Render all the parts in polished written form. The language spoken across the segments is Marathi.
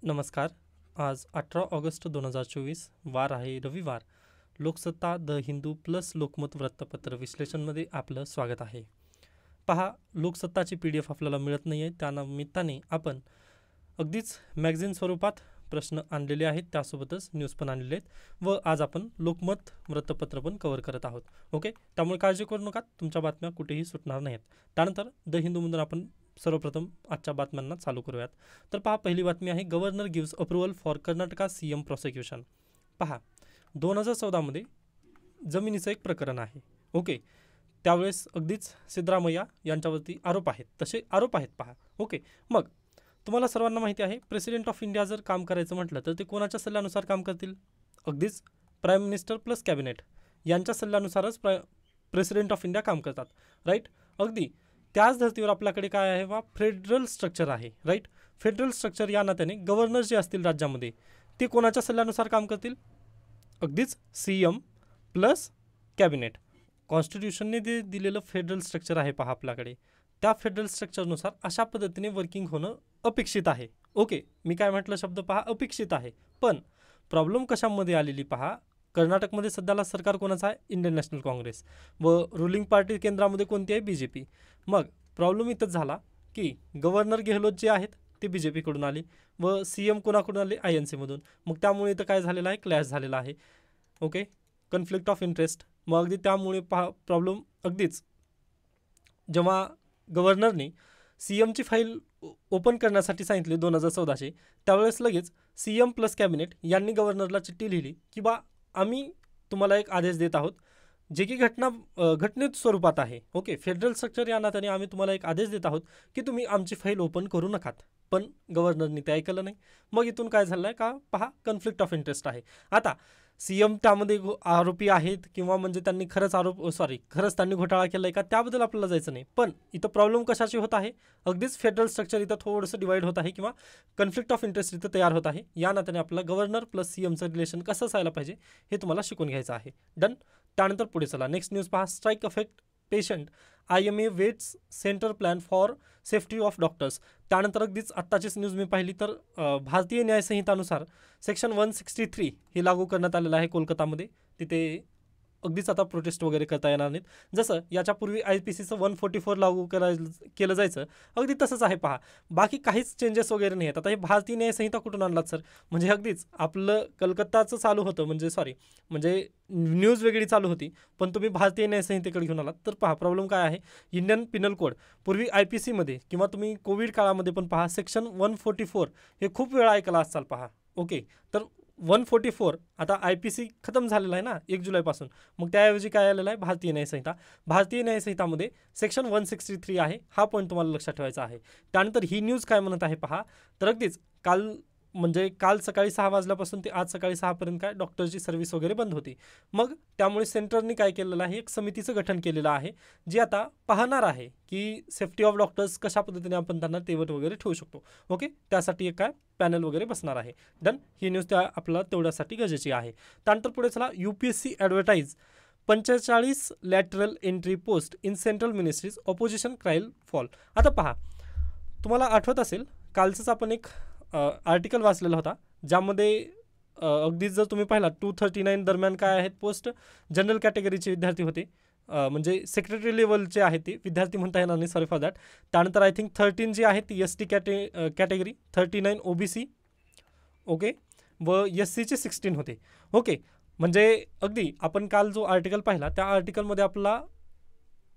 नमस्कार. आज 18 ऑगस्ट 2024 वार आहे रविवार. लोकसत्ता द हिंदू प्लस लोकमत वृत्तपत्र विश्लेषणमध्ये आपलं स्वागत आहे. पहा, लोकसत्ताची PDF आपल्याला मिळत नाही आहे, त्या निमित्ताने आपण अगदीच मॅगझिन स्वरूपात प्रश्न आणलेले आहेत, त्यासोबतच न्यूज पण आणलेले आहेत व आज आपण लोकमत वृत्तपत्र पण कव्हर करत आहोत. ओके, त्यामुळे काळजी करू नका, तुमच्या बातम्या कुठेही सुटणार नाहीत. त्यानंतर द हिंदूमधून आपण सर्वप्रथम आजच्या बातम्यांना चालू करूयात. तर पहा, पहिली बातमी आहे governor gives approval for Karnataka CM prosecution. पहा, 2014मध्ये जमिनीचं एक प्रकरण आहे. ओके, त्यावेळेस अगदीच सिद्धरामय्या यांच्यावरती आरोप आहेत, तसे आरोप आहेत. पहा, ओके, मग तुम्हाला सर्वांना माहिती आहे प्रेसिडेंट ऑफ इंडिया जर काम करायचं म्हटलं तर ते कोणाच्या सल्ल्यानुसार काम करतील? अगदीच प्राईम मिनिस्टर प्लस कॅबिनेट यांच्या सल्ल्यानुसारच प्रेसिडेंट ऑफ इंडिया काम करतात, राईट. अगदी त्याच धर्तीवर आपल्याकडे काय आहे वा फेडरल स्ट्रक्चर आहे, राईट. फेडरल स्ट्रक्चर या नात्याने गव्हर्नर जे असतील राज्यामध्ये ते कोणाच्या सल्ल्यानुसार काम करतील? अगदीच CM प्लस कॅबिनेट. कॉन्स्टिट्यूशनने दिलेलं फेडरल स्ट्रक्चर आहे पहा आपल्याकडे, त्या फेडरल स्ट्रक्चरनुसार अशा पद्धतीने वर्किंग होणं अपेक्षित आहे. ओके, मी काय म्हटलं शब्द पहा, अपेक्षित आहे. पण प्रॉब्लेम कशामध्ये आलेली पहा, कर्नाटकमध्ये सध्याला सरकार कोणाचं आहे? Indian national Congress. व रुलिंग पार्टी केंद्रामध्ये कोणती आहे? BJP. मग प्रॉब्लेम इथंच झाला की गव्हर्नर गेहलोत जे आहेत ते BJP कडून आले व CM कोणाकडून आले? INC मधून. मग त्यामुळे इथं काय झालेलं आहे? क्लॅश झालेला आहे. Okay, conflict of interest. मग अगदी त्यामुळे पहा प्रॉब्लेम अगदीच जेव्हा गव्हर्नरने CMची फाईल ओपन करण्यासाठी सांगितली 2014चे, त्यावेळेस लगेच CM प्लस कॅबिनेट यांनी गव्हर्नरला चिठ्ठी लिहिली की बा आम्ही तुम्हाला एक आदेश देत आहोत जे की घटनेत स्वरूपात आहे. ओके, फेडरल स्ट्रक्चर या नात्याने आम्ही तुम्हाला एक आदेश देत आहोत की तुम्ही आमची फाईल ओपन करू नकात. पण गव्हर्नरनी ते ऐकलं नाही. मग इथून काय झालं आहे का पहा, कन्फ्लिक्ट ऑफ इंटरेस्ट आहे. आता CM त्यामध्ये आरोपी आहेत किंवा म्हणजे त्यांनी खरंच त्यांनी घोटाळा केला आहे का, त्याबद्दल आपल्याला जायचं नाही. पण इथं प्रॉब्लेम कशाची होत आहे? अगदीच फेडरल स्ट्रक्चर इथं थोडंसं डिवाइड होत आहे किंवा कन्फ्लिक्ट ऑफ इंटरेस्ट इथं तयार होत आहे. या नात्याने आपल्याला गव्हर्नर प्लस CMचं रिलेशन कसं असायला पाहिजे हे तुम्हाला शिकून घ्यायचं आहे. डन. त्यानंतर पुढे चला, नेक्स्ट न्यूज पहा. Strike affect patient, IMA vets centre plan for safety of doctors. त्यानंतर अगदीच आत्ताचीच न्यूज मी पाहिली तर भारतीय न्यायसंहितानुसार सेक्शन 163 हे लागू करण्यात आलेलं आहे कोलकातामध्ये. तिथे अगदीच आता प्रोटेस्ट वगैरे करता येणार नाहीत. जसं याच्यापूर्वी IPCचं 144 लागू केलं जायचं, अगदी तसंच आहे पहा. बाकी काहीच चेंजेस वगैरे नाही आहेत. आता हे भारतीय न्यायसंहिता कुठून आणलात सर? म्हणजे अगदीच आपलं कलकत्ताचं चालू होतं, म्हणजे न्यूज वेगळी चालू होती, पण तुम्ही भारतीय न्यायसंहितेकडे घेऊन आलात. तर पहा प्रॉब्लेम काय आहे, इंडियन पिनल कोड पूर्वी IPCमध्ये किंवा तुम्ही कोविड काळामध्ये पण पहा सेक्शन 144 हे खूप वेळा ऐकला असाल पहा. ओके, तर 144 आता IPC खतम झालेला आहे ना 1 जुलैपासून. मग त्याऐवजी काय आलेलं आहे? भारतीय न्यायसंहिता. भारतीय न्यायसंहितामध्ये सेक्शन 163 आहे. हा पॉईंट तुम्हाला लक्षात ठेवायचा आहे. त्यानंतर ही न्यूज काय म्हणत आहे पहा, तर अगदीच काल सकाळी 6 वाजल्यापासून ते आज सकाळी 6 पर्यंत काय डॉक्टरची सर्व्हिस वगैरे बंद होती. मग त्यामुळे सेंटरनी काय केलेलं आहे, एक समितीचं गठन केलेलं आहे जी आता पाहणार आहे की सेफ्टी ऑफ डॉक्टर्स कशा पद्धतीने आपण त्यांना तेवत वगैरे ठेवू शकतो. ओके, त्यासाठी एक काय पॅनल वगैरे बसणार आहे. डन. ही न्यूज आपल्याला तेवढ्यासाठी गरजेची आहे. त्यानंतर पुढे चला, UPSC advertise 45 lateral entry post in central ministries, opposition cry foul. आता पहा, तुम्हाला आठवत असेल कालचंच आपण एक आर्टिकल वाचलेला होता ज्यामध्ये अगदीच जर तुम्ही पाहिला 239 दरम्यान काय आहेत पोस्ट, जनरल कॅटेगरीचे विद्यार्थी होते, म्हणजे सेक्रेटरी लेवलचे आहेत ते विद्यार्थी म्हणता येणार नाही, सॉरी फॉर दॅट. त्यानंतर आय थिंक 13 जी आहे ती ST कॅटेगरी, 39 OBC. ओके, व SCचे 16 होते. ओके, म्हणजे अगदी आपण काल जो आर्टिकल पाहिला त्या आर्टिकलमध्ये आपला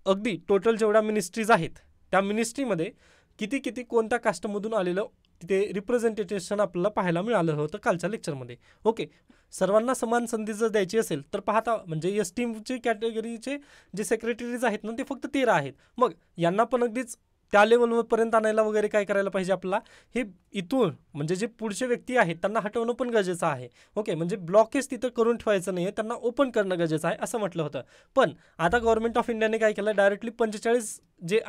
अगदी टोटल जेवढ्या मिनिस्ट्रीज आहेत त्या मिनिस्ट्रीमध्ये किती कोणत्या कास्टमधून आलेलं तिथे रिप्रेझेंटेशन आपल्याला पाहायला मिळालं होतं कालच्या लेक्चरमध्ये. ओके, सर्वांना समान संधी जर द्यायची असेल तर पाहता म्हणजे STचे कॅटेगरीचे जे सेक्रेटरीज आहेत ना ते फक्त 13 आहेत. मग यांना पण अगदीच त्या लेवलपर्यंत आणायला वगैरे काय करायला पाहिजे आपल्याला, हे इथून म्हणजे जे पुढचे व्यक्ती आहेत त्यांना हटवणं पण गरजेचं आहे. ओके, म्हणजे ब्लॉकेज तिथं करून ठेवायचं नाही आहे, त्यांना ओपन करणं गरजेचं आहे असं म्हटलं होतं. पण आता गव्हर्नमेंट ऑफ इंडियाने काय केलं, डायरेक्टली 45 जे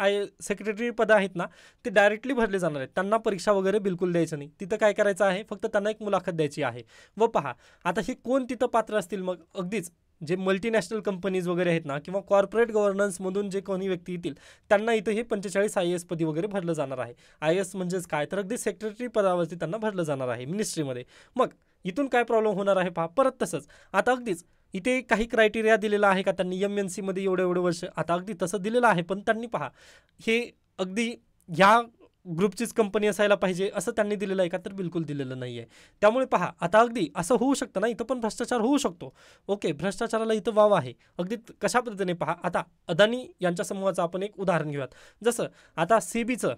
सेक्रेटरी पदं आहेत ना ते डायरेक्टली भरले जाणार आहेत. त्यांना परीक्षा वगैरे बिलकुल द्यायचं नाही. तिथं काय करायचं आहे, फक्त त्यांना एक मुलाखत द्यायची आहे. व पहा आता हे कोण तिथं पात्र असतील, मग अगदीच जे मल्टीनॅशनल कंपनीज वगैरे आहेत ना, किंवा कॉर्पोरेट गव्हर्नन्समधून जे कोणी व्यक्ती येतील त्यांना इथं हे 45 IAS पदी वगैरे भरलं जाणार आहे. IAS म्हणजेच काय, तर अगदी सेक्रेटरी पदावरती त्यांना भरलं जाणार आहे मिनिस्ट्रीमध्ये. मग इथून काय प्रॉब्लेम होणार आहे पहा, परत तसंच आता अगदीच इथे काही क्रायटेरिया दिलेला आहे का त्यांनी, MNC मध्ये एवढे वर्ष, आता अगदी तसं दिलेलं आहे, पण त्यांनी पहा हे अगदी ह्या ग्रुपचीच कंपनी असायला पाहिजे असं त्यांनी दिलेलं आहे का, तर बिलकुल दिलेलं नाही आहे. त्यामुळे पहा आता अगदी असं होऊ शकतं ना, इथं पण भ्रष्टाचार होऊ शकतो. ओके, भ्रष्टाचाराला इथं वाव आहे. अगदी कशा पद्धतीने पहा, आता अदानी यांच्या समूहाचं आपण एक उदाहरण घेऊयात. जसं आता सेबीचं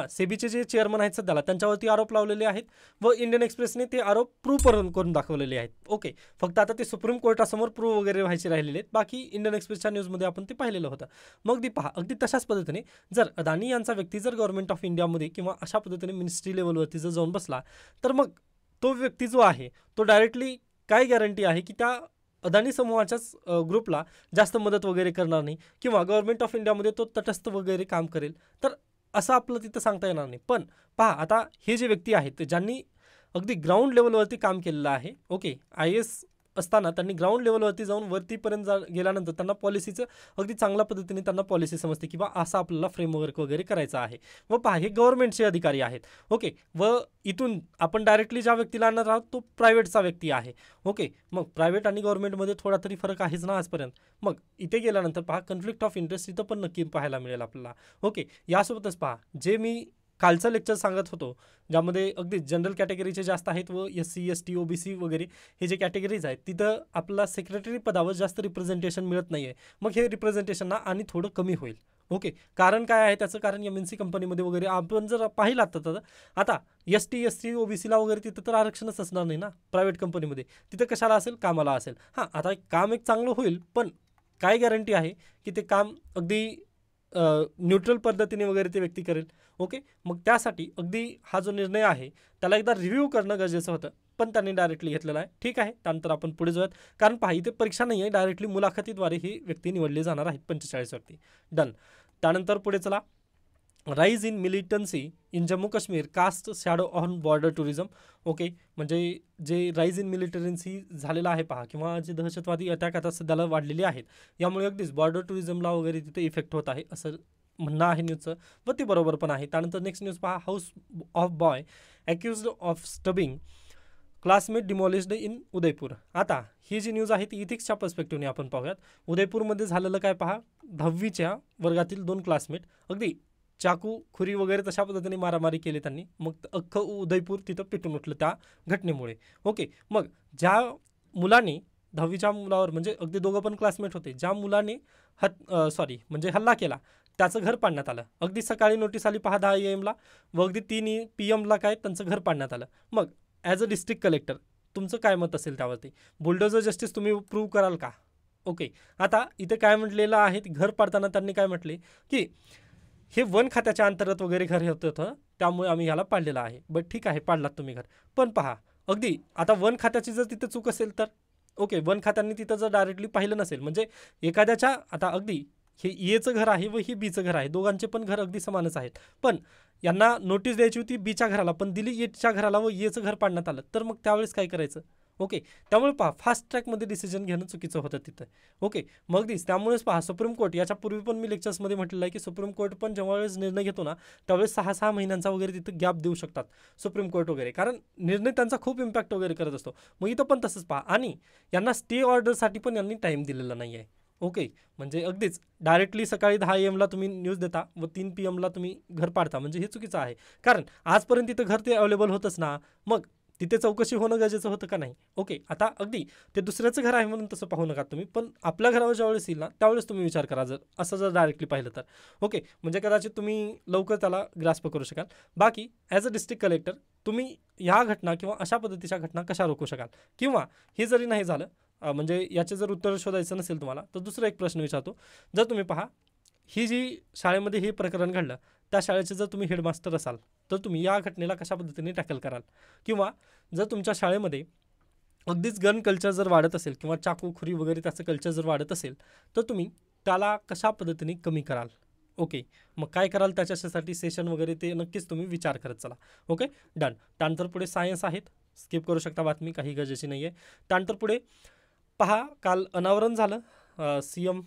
सेबीचे जे चेअरमन आहेत सध्याला, त्यांच्यावरती आरोप लावलेले आहेत व इंडियन एक्सप्रेसने ते आरोप प्रूव्ह करून दाखवलेले आहेत. ओके, फक्त आता ते सुप्रीम कोर्टासमोर प्रूव्ह वगैरे व्हायचे राहिलेले आहेत. बाकी इंडियन एक्सप्रेसच्या न्यूजमध्ये आपण ते पाहिलेलं होतं. मग ती पहा अगदी तशाच पद्धतीने जर अदानी यांचा व्यक्ती जर गव्हर्नमेंट ऑफ इंडियामध्ये किंवा अशा पद्धतीने मिनिस्ट्री लेवलवरती जर जाऊन बसला, तर मग तो व्यक्ती जो आहे तो डायरेक्टली काय गॅरंटी आहे की त्या अदानी समूहाच्याच ग्रुपला जास्त मदत वगैरे करणार नाही किंवा गव्हर्नमेंट ऑफ इंडियामध्ये तो तटस्थ वगैरे काम करेल, तर असं आपलं तिथं सांगता येणार नाही. पण पहा आता हे जे व्यक्ती आहेत ज्यांनी अगदी ग्राउंड लेवलवरती काम केलेलं आहे, ओके, IAS असताना त्यांनी ग्राउंड लेवलवरती जाऊन वरतीपर्यंत गेल्यानंतर त्यांना पॉलिसीचं अगदी चांगल्या पद्धतीने त्यांना पॉलिसी समजते की बा असं आपल्याला फ्रेमवर्क वगैरे करायचं आहे. व पहा हे गव्हर्नमेंटचे अधिकारी आहेत. ओके, व इथून आपण डायरेक्टली ज्या व्यक्तीला आणणार आहोत तो प्रायव्हेटचा व्यक्ती आहे. ओके, मग प्रायव्हेट आणि गव्हर्नमेंटमध्ये थोडा तरी फरक आहेच ना आजपर्यंत. मग इथे गेल्यानंतर पहा कन्फ्लिक्ट ऑफ इंटरेस्ट इथं पण नक्की पाहायला मिळेल आपल्याला. ओके, यासोबतच पहा जे मी कालचं लेक्चर सांगत होतो ज्यामध्ये अगदी जनरल कॅटेगरीचे जास्त आहेत व SC ST OBC वगैरे हे जे कॅटेगरीज आहेत तिथं आपला सेक्रेटरी पदावर जास्त रिप्रेझेंटेशन मिळत नाही आहे. मग हे रिप्रेझेंटेशन ना आणि थोडं कमी होईल. ओके, कारण काय आहे त्याचं, कारण MNC कंपनीमध्ये वगैरे आपण जर पाहिलं तर आता ST SC OBCला वगैरे तिथं तर आरक्षणच असणार नाही ना प्रायव्हेट कंपनीमध्ये. तिथं कशाला असेल, कामाला असेल. हां, आता काम एक चांगलं होईल, पण काय गॅरंटी आहे की ते काम अगदी न्यूट्रल पद्धतीने वगैरे ते व्यक्ती करेल. ओके, मग त्यासाठी अगदी हा जो निर्णय आहे त्याला एकदा रिव्ह्यू करणं गरजेचं होतं, पण त्यांनी डायरेक्टली घेतलेला आहे. ठीक आहे, त्यानंतर आपण पुढे जाऊयात, कारण पहा इथे परीक्षा नाही आहे, डायरेक्टली मुलाखतीद्वारे ही व्यक्ती निवडली जाणार आहेत 45 व्यक्ती. डन. त्यानंतर पुढे चला, rise in militancy in Jammu Kashmir cast shadow on border tourism. Okay, म्हणजे जे राईज इन मिलिटन्सी झालेला आहे पहा, किंवा जे दहशतवादी अटॅक आता सध्याला वाढलेले आहेत, यामुळे अगदीच बॉर्डर टुरिझमला वगैरे तिथे इफेक्ट होत आहे असं म्हणणं आहे न्यूजचं, व ते बरोबर पण आहे. त्यानंतर नेक्स्ट न्यूज पहा, house of boy accused of stabbing classmate demolished in Udaipur. आता ही जी न्यूज आहे ती इथिक्सच्या पर्स्पेक्टिव्हने आपण पाहूयात. उदयपूरमध्ये झालेलं काय पहा, 10वीच्या वर्गातील 2 क्लासमेट अगदी चाकू खुरी वगैरे तशा पद्धतीने मारामारी केली त्यांनी. मग अख्खं उदयपूर तिथं पेटून उठलं त्या घटनेमुळे. ओके, मग ज्या मुलाने 10वीच्या मुलावर, म्हणजे अगदी दोघं पण क्लासमेट होते, ज्या मुलाने म्हणजे हल्ला केला त्याचं घर पाडण्यात आलं. अगदी सकाळी नोटीस आली पहा 10 AM ला, व अगदी 3 PM ला काय त्यांचं घर पाडण्यात आलं. मग ॲज अ डिस्ट्रिक्ट कलेक्टर तुमचं काय मत असेल त्यावरती? बुलडोजर जस्टिस तुम्ही प्रूव्ह कराल का? ओके, आता इथे काय म्हटलेलं आहे, घर पाडताना त्यांनी काय म्हटले की हे वन खात्याच्या अंतर्गत वगैरे घर होतं, त्यामुळे आम्ही ह्याला पाडलेलं आहे. बट ठीक आहे, पाडलात तुम्ही घर, पण पहा अगदी आता वन खात्याची जर तिथं चूक असेल तर ओके, वन खात्यांनी तिथं जर डायरेक्टली पाहिलं नसेल, म्हणजे एखाद्याच्या आता अगदी हे Aचं घर आहे व ही Bचं घर आहे, दोघांचे पण घर अगदी समानच आहेत, पण यांना नोटीस द्यायची होती Bच्या घराला, पण दिली Aच्या घराला व Aचं घर पाडण्यात आलं, तर मग त्यावेळेस काय करायचं? ओके, त्यामुळे पहा फास्ट ट्रॅकमध्ये डिसिजन घेणं चुकीचं होतं तिथं. ओके, मग त्यामुळेच पहा सुप्रीम कोर्ट, याच्यापूर्वी पण मी लेक्चर्समध्ये म्हटलेलं आहे की सुप्रीम कोर्ट पण जेव्हा वेळेस निर्णय घेतो ना त्यावेळेस 6-6 महिन्यांचा वगैरे तिथं गॅप देऊ शकतात सुप्रीम कोर्ट वगैरे, कारण निर्णय त्यांचा खूप इम्पॅक्ट वगैरे करत असतो. मग इथं पण तसंच पहा, आणि यांना स्टे ऑर्डरसाठी पण यांनी टाईम दिलेला नाही आहे. ओके, म्हणजे अगदीच डायरेक्टली सकाळी 10 AM ला तुम्ही न्यूज देता व 3 PM ला तुम्ही घर पाडता, म्हणजे हे चुकीचं आहे. कारण आजपर्यंत तिथं घर ते अवेलेबल होतंच ना, मग तिथे चौकशी होणं गरजेचं होतं का नाही? ओके, आता अगदी ते दुसऱ्याचं घर आहे म्हणून तसं पाहू नका तुम्ही, पण आपल्या घरावर ज्यावेळेस येईल ना त्यावेळेस तुम्ही विचार करा, जर डायरेक्टली पाहिलं तर. ओके, म्हणजे कदाचित तुम्ही लवकर त्याला ग्रास्प करू शकाल. बाकी ॲज अ डिस्ट्रिक्ट कलेक्टर तुम्ही ह्या घटना किंवा अशा पद्धतीच्या घटना कशा रोखू शकाल, किंवा हे जरी नाही झालं, म्हणजे याचे जर उत्तर शोधायचं नसेल तुम्हाला, तर दुसरा एक प्रश्न विचारतो. जर तुम्ही पहा ही जी शाळेमध्ये हे प्रकरण घडलं, त्या शाळेचे जर तुम्ही हेडमास्टर असाल तर तुम्ही या घटनेला कशा पद्धतीने टॅकल कराल, किंवा जर तुमच्या शाळेमध्ये अगदीच गन कल्चर जर वाढत असेल किंवा चाकू खुरी वगैरे त्याचं कल्चर जर वाढत असेल तर तुम्ही त्याला कशा पद्धतीने कमी कराल. ओके, मग काय कराल त्याच्यासाठी सेशन वगैरे ते नक्कीच तुम्ही विचार करत चला. Okay, done. त्यानंतर पुढे सायन्स आहेत, स्किप करू शकता बातमी, काही गरजेची नाही आहे. त्यानंतर पुढे पहा काल अनावरण झालं CM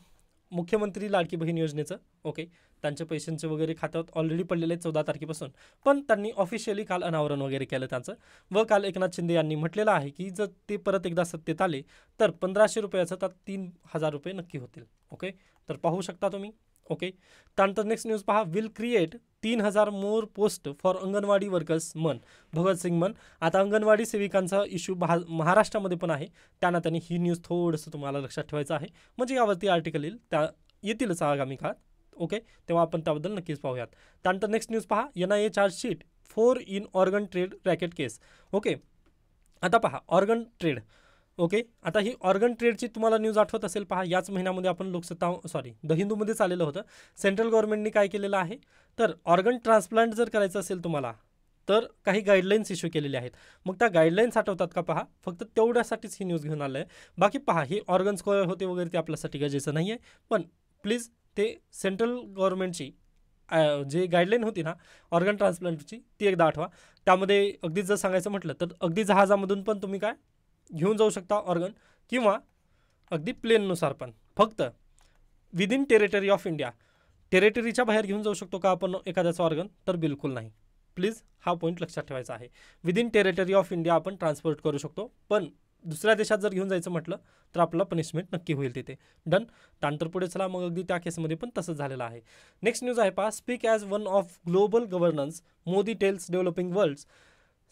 मुख्यमंत्री लाडकी बहीण योजनेचं. ओके, त्यांच्या पैशांचे वगैरे खात्यात ऑलरेडी पडलेले आहेत 14 तारखेपासून, पण त्यांनी ऑफिशियली काल अनावरण वगैरे केलं त्यांचं. व काल एकनाथ शिंदे यांनी म्हटलेलं आहे की जर ते परत एकदा सत्तेत आले तर 1500 रुपयाचं तर 3000 रुपये नक्की होतील. ओके, तर पाहू शकता तुम्ही. ओके, त्यानंतर नेक्स्ट न्यूज पहा, will create 3000 more post for anganwadi workers मन, भगतसिंग मन. आता अंगणवाडी सेविकांचा इश्यू महाराष्ट्रामध्ये पण आहे, त्यांना त्यांनी ही न्यूज थोडंसं तुम्हाला लक्षात ठेवायचं आहे, म्हणजे यावरती आर्टिकल येतीलच आगामी काळात. ओके, तेव्हा आपण त्याबद्दल नक्कीच पाहूयात. त्यानंतर नेक्स्ट न्यूज पहा, NIA chargesheet 4 in organ trade racket case. Okay, आता पहा ऑर्गन ट्रेड. ओके, आता ही ऑर्गन ट्रेडची तुम्हाला न्यूज आठवत असेल. पहा याच महिन्यामध्ये आपण द हिंदूमध्येच आलेलं होतं. सेंट्रल गव्हर्नमेंटने काय केलेलं आहे, तर ऑर्गन ट्रान्सप्लांट जर करायचं असेल तुम्हाला तर काही गाईडलाईन्स इश्यू केलेले आहेत. मग त्या गाईडलाईन्स आठवतात का? पहा फक्त तेवढ्यासाठीच ही न्यूज घेऊन आलं आहे. बाकी पहा हे ऑर्गन्स कोय होते वगैरे ते आपल्यासाठी गरजेचं नाही आहे, पण प्लीज ते सेंट्रल गव्हर्नमेंटची जे गाईडलाईन होती ना ऑर्गन ट्रान्सप्लांटची ती एकदा आठवा. त्यामध्ये अगदीच जर सांगायचं म्हटलं तर अगदी जहाजामधून पण तुम्ही काय घेऊन जाऊ शकता ऑर्गन, किंवा अगदी प्लेननुसार पण. फक्त विदिन टेरिटरी ऑफ इंडिया, टेरिटरीच्या बाहेर घेऊन जाऊ शकतो का आपण एखाद्याचं ऑर्गन? तर बिलकुल नाही. प्लीज हा पॉईंट लक्षात ठेवायचा आहे. विदिन टेरिटरी ऑफ इंडिया आपण ट्रान्सपोर्ट करू शकतो, पण दुसऱ्या देशात जर घेऊन जायचं म्हटलं तर आपल्याला पनिशमेंट नक्की होईल तिथे. डन. त्यानंतर पुढे चला, मग अगदी त्या केसमध्ये पण तसंच झालेलं आहे. नेक्स्ट न्यूज आहे पहा, speak as one of global governance, Modi tells developing world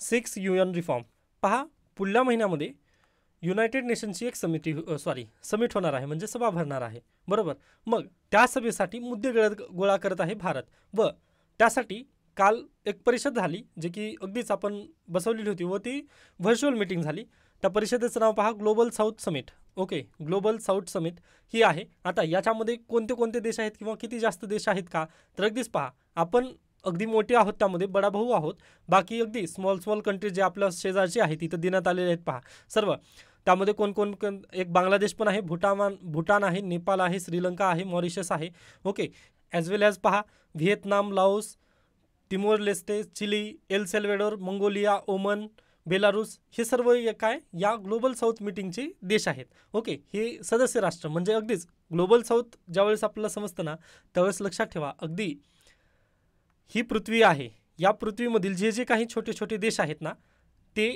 6 UN reform. पहा पुढल्या महिन्यामध्ये युनायटेड नेशनची एक समिट होणार आहे, म्हणजे सभा भरणार आहे, बरोबर. मग त्या सभेसाठी मुद्दे गोळा करत आहे भारत, व त्यासाठी काल एक परिषद झाली जे की अगदीच आपण बसवलेली होती व ती व्हर्च्युअल मीटिंग झाली. त्या परिषदेचं नाव पहा, global south summit. Okay, global south summit ही आहे. आता याच्यामध्ये कोणते कोणते देश आहेत किंवा किती जास्त देश आहेत का? तर अगदीच पहा, आपण अगदी मोठे आहोत, त्यामध्ये बडा भाऊ आहोत. बाकी अगदी स्मॉल कंट्रीज जे आपल्या शेजारचे आहेत तिथं देण्यात आलेले आहेत पहा सर्व. त्यामध्ये कोण एक बांगलादेश पण आहे, भूटान आहे, नेपाळ आहे, श्रीलंका आहे, मॉरिशस आहे. ओके, ॲज वेल ॲज पहा Vietnam, Laos, Timor Leste, chilli, L Salvador, Mongolia, ओमन, बेलारूस, हे सर्व काय या ग्लोबल साऊथ मीटिंगचे देश आहेत. ओके, हे सदस्य राष्ट्र, म्हणजे अगदीच ग्लोबल साऊथ ज्यावेळेस आपल्याला समजतं ना त्यावेळेस लक्षात ठेवा, अगदी ही पृथ्वी आहे, या पृथ्वीमधील जे जे काही छोटे छोटे देश आहेत ना ते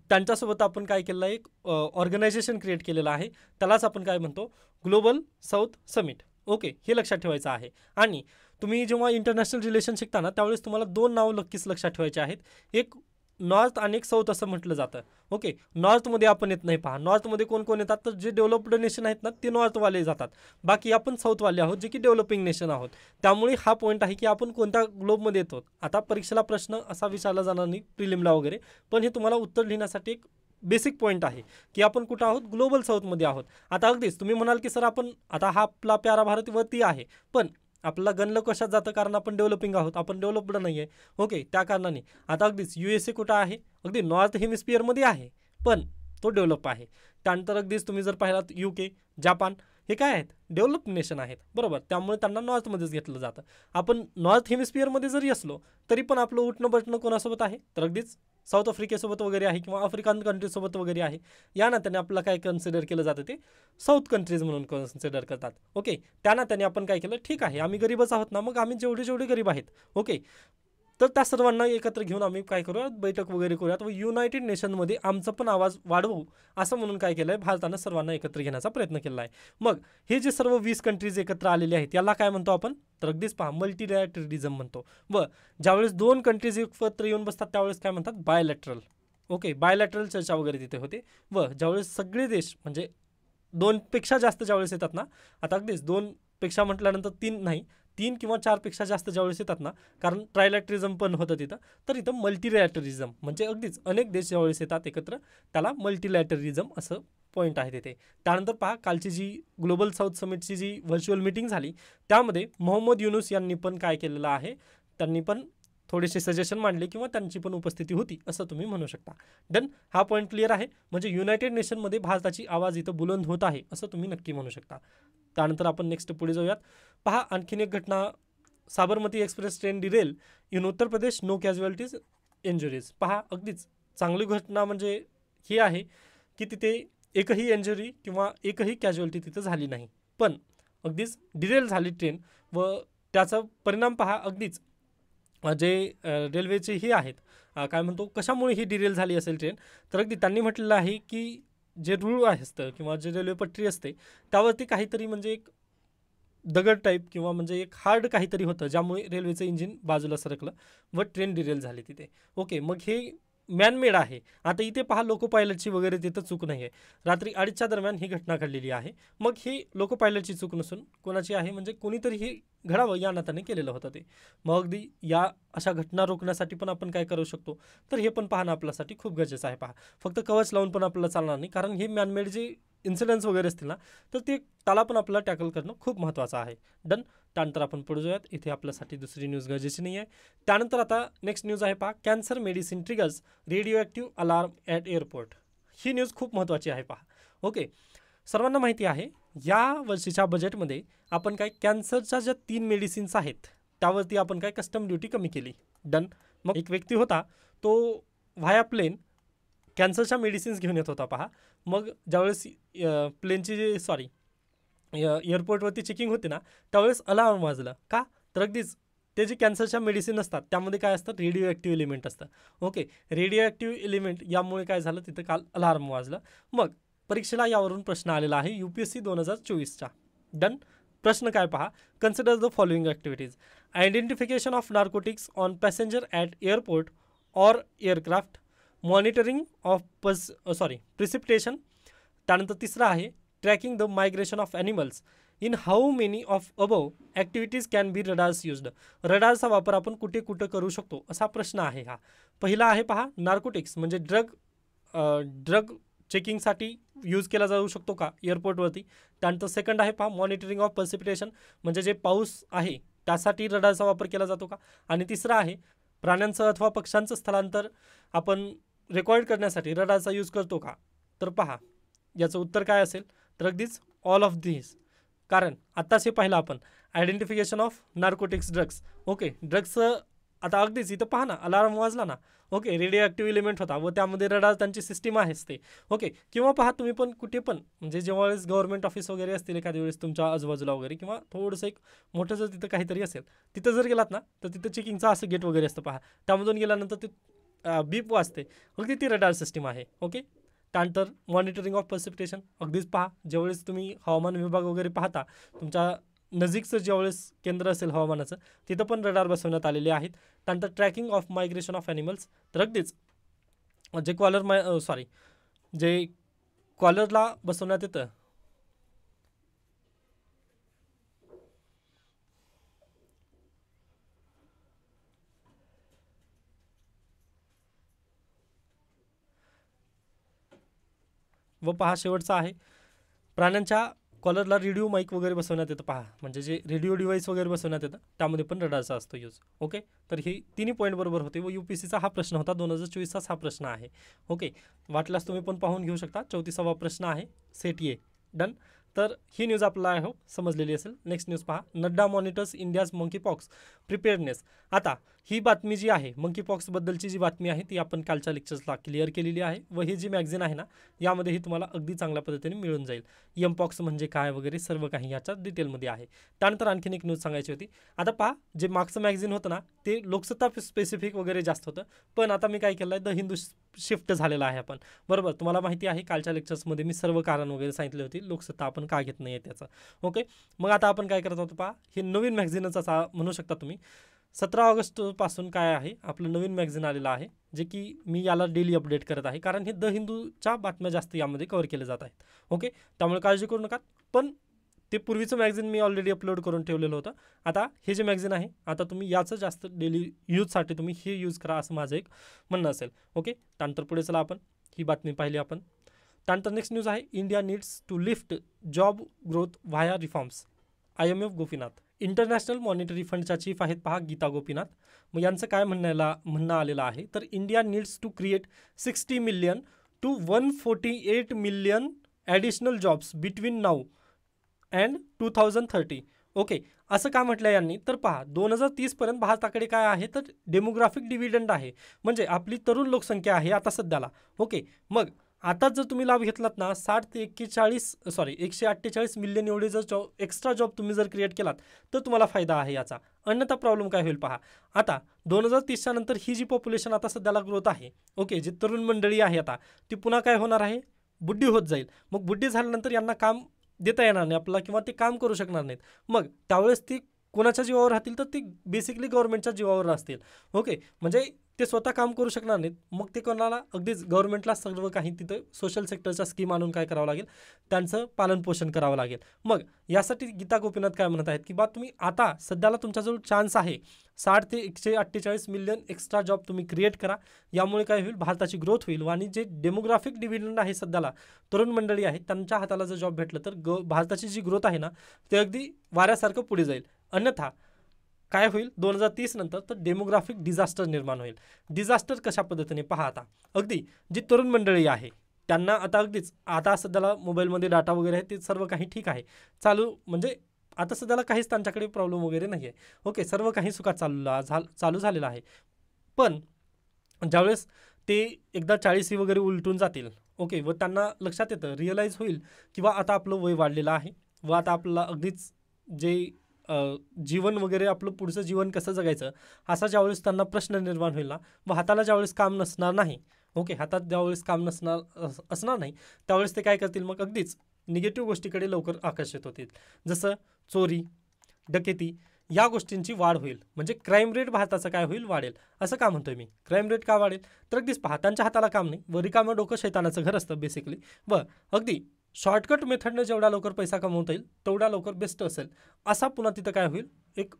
त्यांच्यासोबत आपण काय केलं आहे, एक ऑर्गनायझेशन क्रिएट केलेलं आहे, त्यालाच आपण काय म्हणतो, ग्लोबल साऊथ समिट. ओके, हे लक्षात ठेवायचं आहे. आणि तुम्ही जेव्हा इंटरनॅशनल रिलेशन शिकता ना त्यावेळेस तुम्हाला 2 नाव नक्कीच लक्षात ठेवायचे आहेत, एक नॉर्थ आणि एक साऊथ असं म्हटलं जातं. ओके, नॉर्थमध्ये आपण येत नाही. पहा नॉर्थमध्ये कोण कोण येतात, तर जे डेव्हलप्ड नेशन आहेत ना ते नॉर्थवाले जातात, बाकी आपण साऊथवाले आहोत जे की डेव्हलपिंग नेशन आहोत. त्यामुळे हा पॉईंट आहे की आपण कोणत्या ग्लोबमध्ये येतो. आता परीक्षेला प्रश्न असा विचारला जाणार नाही प्रिलिमला वगैरे, पण हे तुम्हाला उत्तर लिहिण्यासाठी एक बेसिक पॉईंट आहे की आपण कुठं आहोत, ग्लोबल साऊथमध्ये आहोत. आता अगदीच तुम्ही म्हणाल की सर आपण आता हा आपला प्यारा भारत वरती आहे, पण आपल्याला गणलं कशात जातं, कारण आपण डेव्हलपिंग आहोत, आपण डेव्हलप्ड नाही आहे. ओके, त्या कारणाने आता अगदीच USA कुठं आहे, अगदी नॉर्थ हेमिस्फिअरमध्ये आहे, पण तो डेव्हलप आहे. त्यानंतर अगदीच तुम्ही जर पाहिलात UK, जापान, हे काय आहेत, डेव्हलप नेशन आहेत, बरोबर. त्यामुळे त्यांना नॉर्थमध्येच घेतलं जातं. आपण नॉर्थ हेमिस्फिअरमध्ये जरी असलो तरी पण आपलं उठणं बटणं कोणासोबत आहे, तर अगदीच साऊथ आफ्रिकेसोबत वगैरे आहे किंवा आफ्रिकन कंट्रीजसोबत वगैरे आहे. या नात्याने आपल्याला काय कन्सिडर केलं जातं, ते साऊथ कंट्रीज म्हणून कन्सिडर करतात. ओके, त्या नात्याने आपण काय केलं, ठीक आहे आम्ही गरीबच आहोत ना, मग आम्ही जेवढे गरीब आहेत, ओके, तर त्या सर्वांना एकत्र घेऊन आम्ही काय करूयात, बैठक वगैरे करूयात व युनायटेड नेशनमध्ये आमचा पण आवाज वाढवू, असं म्हणून काय केलं आहे, भारतानं सर्वांना एकत्र घेण्याचा प्रयत्न केला आहे. मग हे जे सर्व 20 कंट्रीज एकत्र आलेले आहेत याला काय म्हणतो आपण, तर अगदीच पहा मल्टीलॅटरलिझम म्हणतो. व ज्यावेळेस 2 कंट्रीज एकत्र येऊन बसतात त्यावेळेस काय म्हणतात, बायलॅटरल. ओके, बायलॅटरल चर्चा वगैरे तिथे होते. व ज्यावेळेस सगळे देश म्हणजे 2पेक्षा जास्त ज्यावेळेस येतात ना, आता अगदीच 2पेक्षा म्हटल्यानंतर 3 नाही, 3 किंवा 4पेक्षा जास्त ज्यावेळेस येतात ना, कारण ट्रायलॅटरिझम पण होतं तिथं, तर इथं मल्टीलॅटरिझम म्हणजे अगदीच अनेक देश ज्यावेळेस येतात एकत्र त्याला मल्टीलॅटरिझम असं पॉईंट आहे तिथे. त्यानंतर पहा कालची जी ग्लोबल साऊथ समिटची जी व्हर्च्युअल मीटिंग झाली त्यामध्ये मोहम्मद युनुस यांनी पण काय केलेलं आहे, त्यांनी पण थोडेसे सजेशन मांडले किंवा त्यांची पण उपस्थिती होती असं तुम्ही म्हणू शकता. डन, हा पॉईंट क्लिअर आहे, म्हणजे युनायटेड नेशनमध्ये भारताची आवाज इथं बुलंद होत आहे असं तुम्ही नक्की म्हणू शकता. त्यानंतर आपण नेक्स्ट पुढे जाऊयात. पहा आणखीन एक घटना, Sabarmati express train derail in Uttar Pradesh, no casualties injuries. पहा अगदीच चांगली घटना म्हणजे ही आहे की तिथे एकही इंजुरी किंवा एकही कॅज्युअल्टी तिथं झाली नाही, पण अगदीच डिरेल झाली ट्रेन व त्याचा परिणाम पहा अगदीच जे रेल्वेचे हे आहेत काय म्हणतो कशामुळे ही डिरेल झाली असेल ट्रेन, तर अगदी त्यांनी म्हटलेलं आहे की जे रूळ असतं किंवा जे रेल्वे पट्टी असते त्यावरती काहीतरी म्हणजे एक दगड टाईप किंवा म्हणजे एक हार्ड काहीतरी होतं ज्यामुळे रेल्वेचं इंजिन बाजूला सरकलं व ट्रेन डिरेल झाली तिथे. ओके, मग हे मॅनमेड आहे. आता इथे पहा लोको पायलटची वगैरे तिथं चूक नाही आहे. रात्री 2:30च्या दरम्यान ही घटना घडलेली आहे. मग ही लोको पायलटची चूक नसून कोणाची आहे म्हणजे कोणीतरी हे घडावं या नात्याने केलेलं होतं ते. मग अगदी या अशा घटना रोखण्यासाठी पण आपण काय करू शकतो, तर हे पण पाहणं आपल्यासाठी खूप गरजेचं आहे. पहा फक्त कवच लावून पण आपल्याला चालणार नाही, कारण हे मॅनमेड जे इन्सिडेंट्स वगैरे असतील ना, तर ते त्याला पण आपल्याला टॅकल करणं खूप महत्त्वाचं आहे. डन. त्यानंतर आपण पुढे जाऊयात. इथे आपल्यासाठी दुसरी न्यूज गरजेची नाही आहे. त्यानंतर आता नेक्स्ट न्यूज आहे पहा, cancer medicine triggers radio active alarm at airport. He news खूप महत्त्वाची आहे पहा. ओके, सर्वांना माहिती आहे या वर्षीच्या बजेटमध्ये आपण काय कॅन्सरच्या ज्या 3 मेडिसिन्स आहेत त्यावरती आपण काय कस्टम ड्युटी कमी केली. डन. मग एक व्यक्ती होता तो व्हाया प्लेन कॅन्सरच्या मेडिसिन्स घेऊन येत होता पहा. मग ज्यावेळेस प्लेनची एअरपोर्टवरती चेकिंग होते ना, त्यावेळेस अलार्म वाजलं. का? तर अगदीच ते जे कॅन्सरच्या मेडिसिन असतात त्यामध्ये काय असतं, रेडिओ ॲक्टिव्ह एलिमेंट असतं. ओके, रेडिओ ॲक्टिव्ह एलिमेंट यामुळे काय झालं तिथं काल अलार्म वाजलं. मग परीक्षेला यावरून प्रश्न आलेला आहे UPSC 2024चा. डन. प्रश्न काय पहा, consider the following activities. Identification of narcotics on passenger at airport or aircraft, monitoring of precipitation. त्यानंतर तिसरा आहे tracking the migration of animals. In how many of above activities can be radars used. रडारचा वापर आपण कुठे कुठं करू शकतो असा प्रश्न आहे हा. पहिला आहे पहा नार्कोटिक्स म्हणजे ड्रग चेकिंगसाठी यूज केला जाऊ शकतो का एअरपोर्टवरती. त्यानंतर सेकंड आहे पहा मॉनिटरिंग ऑफ प्रेसिपिटेशन म्हणजे जे पाऊस आहे त्यासाठी रडारचा वापर केला जातो का. आणि तिसरा आहे प्राण्यांचं अथवा पक्ष्यांचं स्थलांतर आपण रेकॉर्ड करण्यासाठी रडारचा यूज करतो का. तर पहा याचं उत्तर काय असेल, तर अगदीच ऑल ऑफ दिस. कारण आत्ताच हे पाहिलं आपण identification of narcotics drugs. Okay, ड्रग्सचं आता अगदीच इथं पहा ना अलार्म वाजला ना. ओके, रेडिओ ॲक्टिव्ह एलिमेंट होता व त्यामध्ये रडार त्यांची सिस्टीम आहेच ते. ओके, किंवा पहा तुम्ही पण कुठे पण म्हणजे जेव्हा वेळेस गव्हर्नमेंट ऑफिस वगैरे असतील एखाद्या वेळेस तुमच्या आजूबाजूला वगैरे किंवा थोडंसं एक मोठं जर तिथं काहीतरी असेल तिथं जर गेलात ना तर तिथं चेकिंगचं असं गेट वगैरे असतं पहा. त्यामधून गेल्यानंतर ते बीप वाजते. अगदी ती रडार सिस्टीम आहे. ओके, त्यानंतर मॉनिटरिंग ऑफ प्रेसिपिटेशन अगदीच पहा ज्यावेळेस तुम्ही हवामान विभाग वगैरे पाहता तुमच्या नजीकचं ज्यावेळेस केंद्र असेल हवामानाचं तिथं पण रडार बसवण्यात आलेले आहेत. त्यानंतर tracking of migration of animals. तर अगदीच जे कॉलरला बसवण्यात येतं व पहा शेवटचा आहे प्राण्यांच्या कॉलरला रेडिओ माईक वगैरे बसवण्यात येतं पहा म्हणजे जे रेडिओ डिव्हाइस वगैरे बसवण्यात येतं त्यामध्ये पण रडारचा असतो यूज. ओके, तर हे तिन्ही पॉईंट बरोबर होते व UPSCचा हा प्रश्न होता 2024चाच हा प्रश्न आहे. ओके, वाटल्यास तुम्ही पण पाहून घेऊ शकता. 34वा प्रश्न आहे सेट ए. डन. तर ही न्यूज आपल्याला आय होप समजलेली असेल. नेक्स्ट न्यूज पहा, Nadda monitors India's monkeypox preparedness. आता ही बातमी जी आहे मंकीपॉक्सबद्दलची जी बातमी आहे ती आपण कालच्या लेक्चर्सला क्लिअर केलेली आहे व ही जी मॅगझिन आहे ना यामध्ये ही तुम्हाला अगदी चांगल्या पद्धतीने मिळून जाईल. एमपॉक्स म्हणजे काय वगैरे सर्व काही याच्या डिटेलमध्ये आहे. त्यानंतर आणखीन एक न्यूज सांगायची होती. आता पहा जे मागचं मॅगझिन होतं ना ते लोकसत्ता स्पेसिफिक वगैरे जास्त होतं, पण आता मी काय केलं आहे द हिंदू शिफ्ट झालेला आहे आपण. बरोबर, तुम्हाला माहिती आहे कालच्या लेक्चर्समध्ये मी सर्व कारण वगैरे सांगितले होते लोकसत्ता आपण का घेत नाही आहे त्याचं. ओके, मग आता आपण काय करत होतो पहा हे नवीन मॅगझिनच असा म्हणू शकता तुम्ही. 17 ऑगस्टपासून काय आहे आपलं नवीन मॅगझिन आलेलं आहे जे की मी याला डेली अपडेट करत आहे कारण हे द हिंदूच्या बातम्या जास्त यामध्ये कव्हर केल्या जात आहेत. ओके, त्यामुळे काळजी करू नका. पण ते पूर्वीचं मॅगझिन मी ऑलरेडी अपलोड करून ठेवलेलं होतं. आता हे जे मॅगझिन आहे आता तुम्ही याचं जास्त डेली यूजसाठी तुम्ही हे यूज करा असं माझं एक म्हणणं असेल. ओके, त्यानंतर पुढे चला आपण ही बातमी पाहिली आपण. त्यानंतर नेक्स्ट न्यूज आहे India needs to lift job growth via reforms. IMF Gopinath. International monetary फंडच्या चीफ आहेत पहा गीता गोपीनाथ. मग यांचं काय म्हणणं आलेलं आहे तर India needs to create 60 million to 148 million additional jobs between now and 2030. Okay, असं का म्हटलं यांनी तर पहा 2030पर्यंत भारताकडे काय आहे तर डेमोग्राफिक डिव्हिडंड आहे म्हणजे आपली तरुण लोकसंख्या आहे आता सध्याला. ओके, मग आता जर तुम्ही लाभ घेतलात ना 148 मिलियन एवढे जर एक्स्ट्रा जॉब तुम्ही जर क्रिएट केलात तर तुम्हाला फायदा आहे याचा. अन्यथा प्रॉब्लेम काय होईल पहा. आता 2030च्या नंतर ही जी पॉप्युलेशन आता सध्याला ग्रोथ आहे, ओके, जी तरुण मंडळी आहे आता ती पुन्हा काय होणार आहे, बुड्डी होत जाईल. मग बुड्डी झाल्यानंतर यांना काम देता येणार नाही आपल्याला किंवा ते काम करू शकणार नाहीत. मग त्यावेळेस ती कोणाच्या जीवावर राहतील तर ती बेसिकली गव्हर्नमेंटच्या जीवावर असतील. ओके, म्हणजे ते स्वतः काम करू शकणार नाहीत. मग ते कोणाला अगदीच गव्हर्नमेंटला सर्व काही तिथं सोशल सेक्टरच्या स्कीम आणून काय करावं लागेल, त्यांचं पालनपोषण करावं लागेल. मग यासाठी गीता गोपीनाथ काय म्हणत आहेत की बा तुम्ही आता सध्याला तुमच्याजवळ चान्स आहे 60 ते 148 मिलियन एक्स्ट्रा जॉब तुम्ही क्रिएट करा. यामुळे काय होईल, भारताची ग्रोथ होईल आणि जे डेमोग्राफिक डिव्हिडंड आहे सध्याला तरुण मंडळी आहेत त्यांच्या हाताला जर जॉब भेटलं तर भारताची जी ग्रोथ आहे ना ते अगदी वाऱ्यासारखं पुढे जाईल. अन्यथा काय होईल 2030 नंतर तर डेमोग्राफिक डिझास्टर निर्माण होईल. डिझास्टर कशा पद्धतीने पहा. आता अगदी जी तरुण मंडळी आहे त्यांना आता अगदीच आता सध्याला मोबाईलमध्ये डाटा वगैरे आहे ते सर्व काही ठीक आहे चालू, म्हणजे आता सध्याला काहीच त्यांच्याकडे प्रॉब्लेम वगैरे नाही आहे. ओके, सर्व काही सुखात चालू झालेलं आहे. पण ज्यावेळेस ते एकदा 40 वगैरे उलटून जातील, ओके, व त्यांना लक्षात येतं, रिअलाईज होईल किंवा आता आपलं वय वाढलेलं आहे व आता आपल्याला अगदीच जे जीवन वगैरे आपलं पुढचं जीवन कसं जगायचं असा ज्यावेळेस त्यांना प्रश्न निर्माण होईल ना, व हाताला ज्यावेळेस काम नसणार नाही, ओके, हातात ज्यावेळेस काम असणार नाही त्यावेळेस ते काय करतील, मग अगदीच निगेटिव्ह गोष्टीकडे लवकर आकर्षित होतील. जसं चोरी, डकेती या गोष्टींची वाढ होईल. म्हणजे क्राईम रेट भारताचं काय होईल, वाढेल. असं का म्हणतोय मी, क्राईम रेट का वाढेल, तर अगदीच पहा त्यांच्या हाताला काम नाही व रिकामं डोकं शैतानाचं घर असतं बेसिकली. व अगदी शॉर्टकट मेथडनं जेवढा लवकर पैसा कमवता येईल तेवढा लवकर बेस्ट असेल असा पुन्हा तिथं काय होईल, एक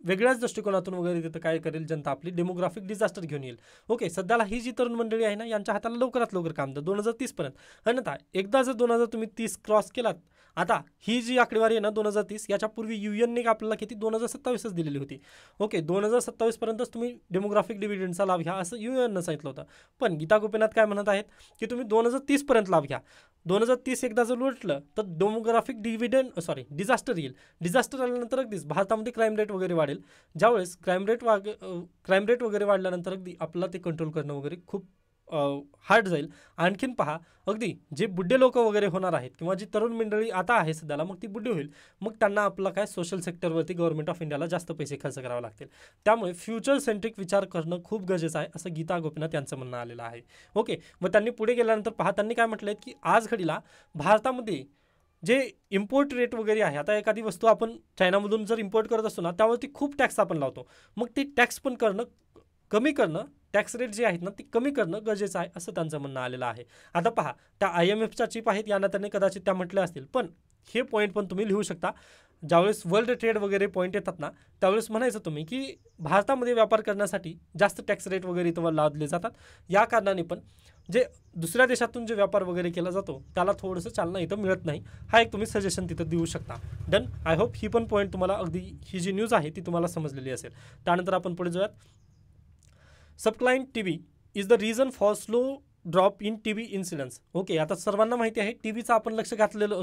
वेगळ्याच दृष्टिकोनातून वगैरे तिथं काय करेल जनता आपली, डेमोग्राफिक डिझास्टर घेऊन येईल. ओके, सध्याला ही जी तरुण मंडळी आहे ना यांच्या हाताला लवकरात लवकर काम द्या 2030 पर्यंत. अन्यथा एकदा जर 2030 क्रॉस केलात, आता ही जी आकडेवारी आहे ना 2030 याच्यापूर्वी युएनने आपल्याला किती 2027च दिलेली होती. ओके, 2027 पर्यंतच तुम्ही डेमोग्राफिक डिव्हिडंडचा लाभ घ्या असं युएननं सांगितलं होतं. पण गीता गोपीनाथ काय म्हणत आहेत की तुम्ही 2030 पर्यंत लाभ घ्या. 2030 एकदा जर उलटलं तर डेमोग्राफिक डिझास्टर येईल. डिझास्टर आल्यानंतर अगदीच भारतामध्ये क्राईम रेट वगैरे वाढेल. ज्यावेळेस क्राईम रेट वगैरे वाढल्यानंतर अगदी आपल्याला ते कंट्रोल करणं वगैरे खूप हार्ड जाईल. आणखीन पहा, अगदी जे बुड्ढे लोक वगैरे होणार आहेत किंवा जी तरुण मंडळी आता आहे सध्याला मग ती बुड्ढी होईल, मग त्यांना आपला काय सोशल सेक्टरवरती गव्हर्नमेंट ऑफ इंडियाला जास्त पैसे खर्च करावे लागतील. त्यामुळे फ्युचर सेंट्रिक विचार करणं खूप गरजेचं आहे असं गीता गोपीनाथ यांचं म्हणणं आलेलं आहे. ओके, मग त्यांनी पुढे गेल्यानंतर पहा त्यांनी काय म्हटलंय की आज घडीला भारतामध्ये जे इम्पोर्ट रेट वगैरे आहे, आता एखादी वस्तू आपण चायनामधून जर इम्पोर्ट करत असतो ना त्यावरती खूप टॅक्स आपण लावतो. मग ते टॅक्स पण कमी करणं, टॅक्स रेट जे आहेत ना ते कमी करणं गरजेचं आहे असं त्यांचं म्हणणं आलेलं आहे. आता पहा त्या IMFच्या चीफ आहेत यांना त्यांनी कदाचित त्या म्हटल्या असतील, पण हे पॉईंट पण तुम्ही लिहू शकता. ज्यावेळेस वर्ल्ड ट्रेड वगैरे पॉईंट येतात ना त्यावेळेस म्हणायचं तुम्ही की भारतामध्ये व्यापार करण्यासाठी जास्त टॅक्स रेट वगैरे इथं लादले जातात. या कारणाने पण जे दुसऱ्या देशातून जे व्यापार वगैरे केला जातो त्याला थोडंसं चालना इथं मिळत नाही. हा एक तुम्ही सजेशन तिथं देऊ शकता. डन. आय होप ही पण पॉईंट तुम्हाला अगदी ही जी न्यूज आहे ती तुम्हाला समजलेली असेल. त्यानंतर आपण पुढे जाऊयात. सबक्लाइंट TB is the reason for slow drop in TB incidence. Okay, आता सर्वांना माहिती आहे TBचं आपण लक्ष घातलेलं,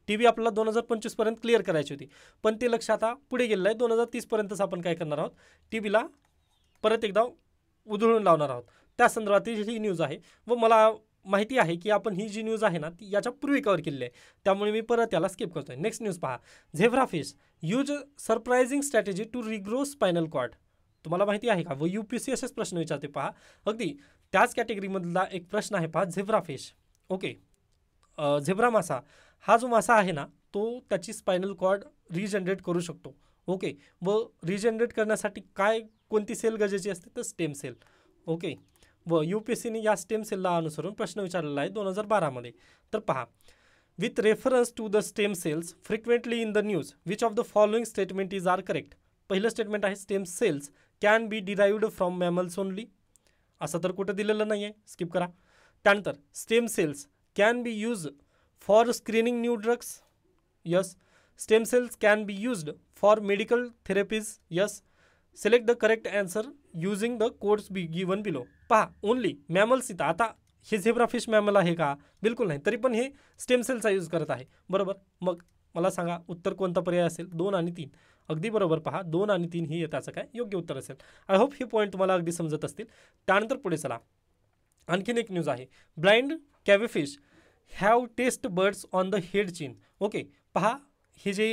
TB आपल्याला 2025 पर्यंत क्लिअर करायची होती, पण ते लक्ष आता पुढे गेलेलं आहे. 2030 पर्यंतच आपण काय करणार आहोत, TBला परत एकदा उधळून लावणार आहोत. त्या संदर्भातील ही न्यूज आहे व मला माहिती आहे की आपण ही जी न्यूज आहे ना ती याच्यापूर्वी कव्हर केलेली आहे, त्यामुळे मी परत याला स्किप करतोय. नेक्स्ट न्यूज पहा. Zebra fish use surprising strategy to regrow spinal cord. तुम्हाला माहिती आहे का, व UPSC असेच प्रश्न विचारते पहा. अगदी त्याच कॅटेगरीमधला एक प्रश्न आहे पहा, झेब्रा फिश. ओके, झेब्रा मासा हा जो मासा आहे ना तो त्याची स्पायनल कॉर्ड रिजनरेट करू शकतो. ओके, व रिजनरेट करण्यासाठी कोणती सेल गरजेची असते तर स्टेम सेल. ओके, व UPSCने या स्टेम सेलला अनुसरून प्रश्न विचारलेला आहे 2012 मध्ये. तर पहा, with reference to the stem cells frequently in the news which of the following statement is are correct. पहिलं स्टेटमेंट आहे stem cells can be derived from mammals only. असं तर कुठं दिलेलं नाही आहे, स्किप करा. त्यानंतर stem cells can be use for screening new drugs. Yes. Stem cells can be used for medical therapies. Yes. Select the correct answer using the codes be given below. पहा, ओनली मॅमल्स इथं. आता हे झेब्रा फिश मॅमल आहे का, बिलकुल नाही, तरी पण हे स्टेम सेलचा यूज करत आहे. बरोबर, मग मला सांगा उत्तर कोणता पर्याय असेल, 2 आणि 3. अगदी बरोबर पहा, 2 आणि 3 ही त्याचं काय योग्य उत्तर असेल. आय होप हे पॉईंट तुम्हाला अगदी समजत असतील. त्यानंतर पुढे चला. आणखीन एक न्यूज आहे. Blind cavefish have taste buds on the head chin. Okay, पहा हे जे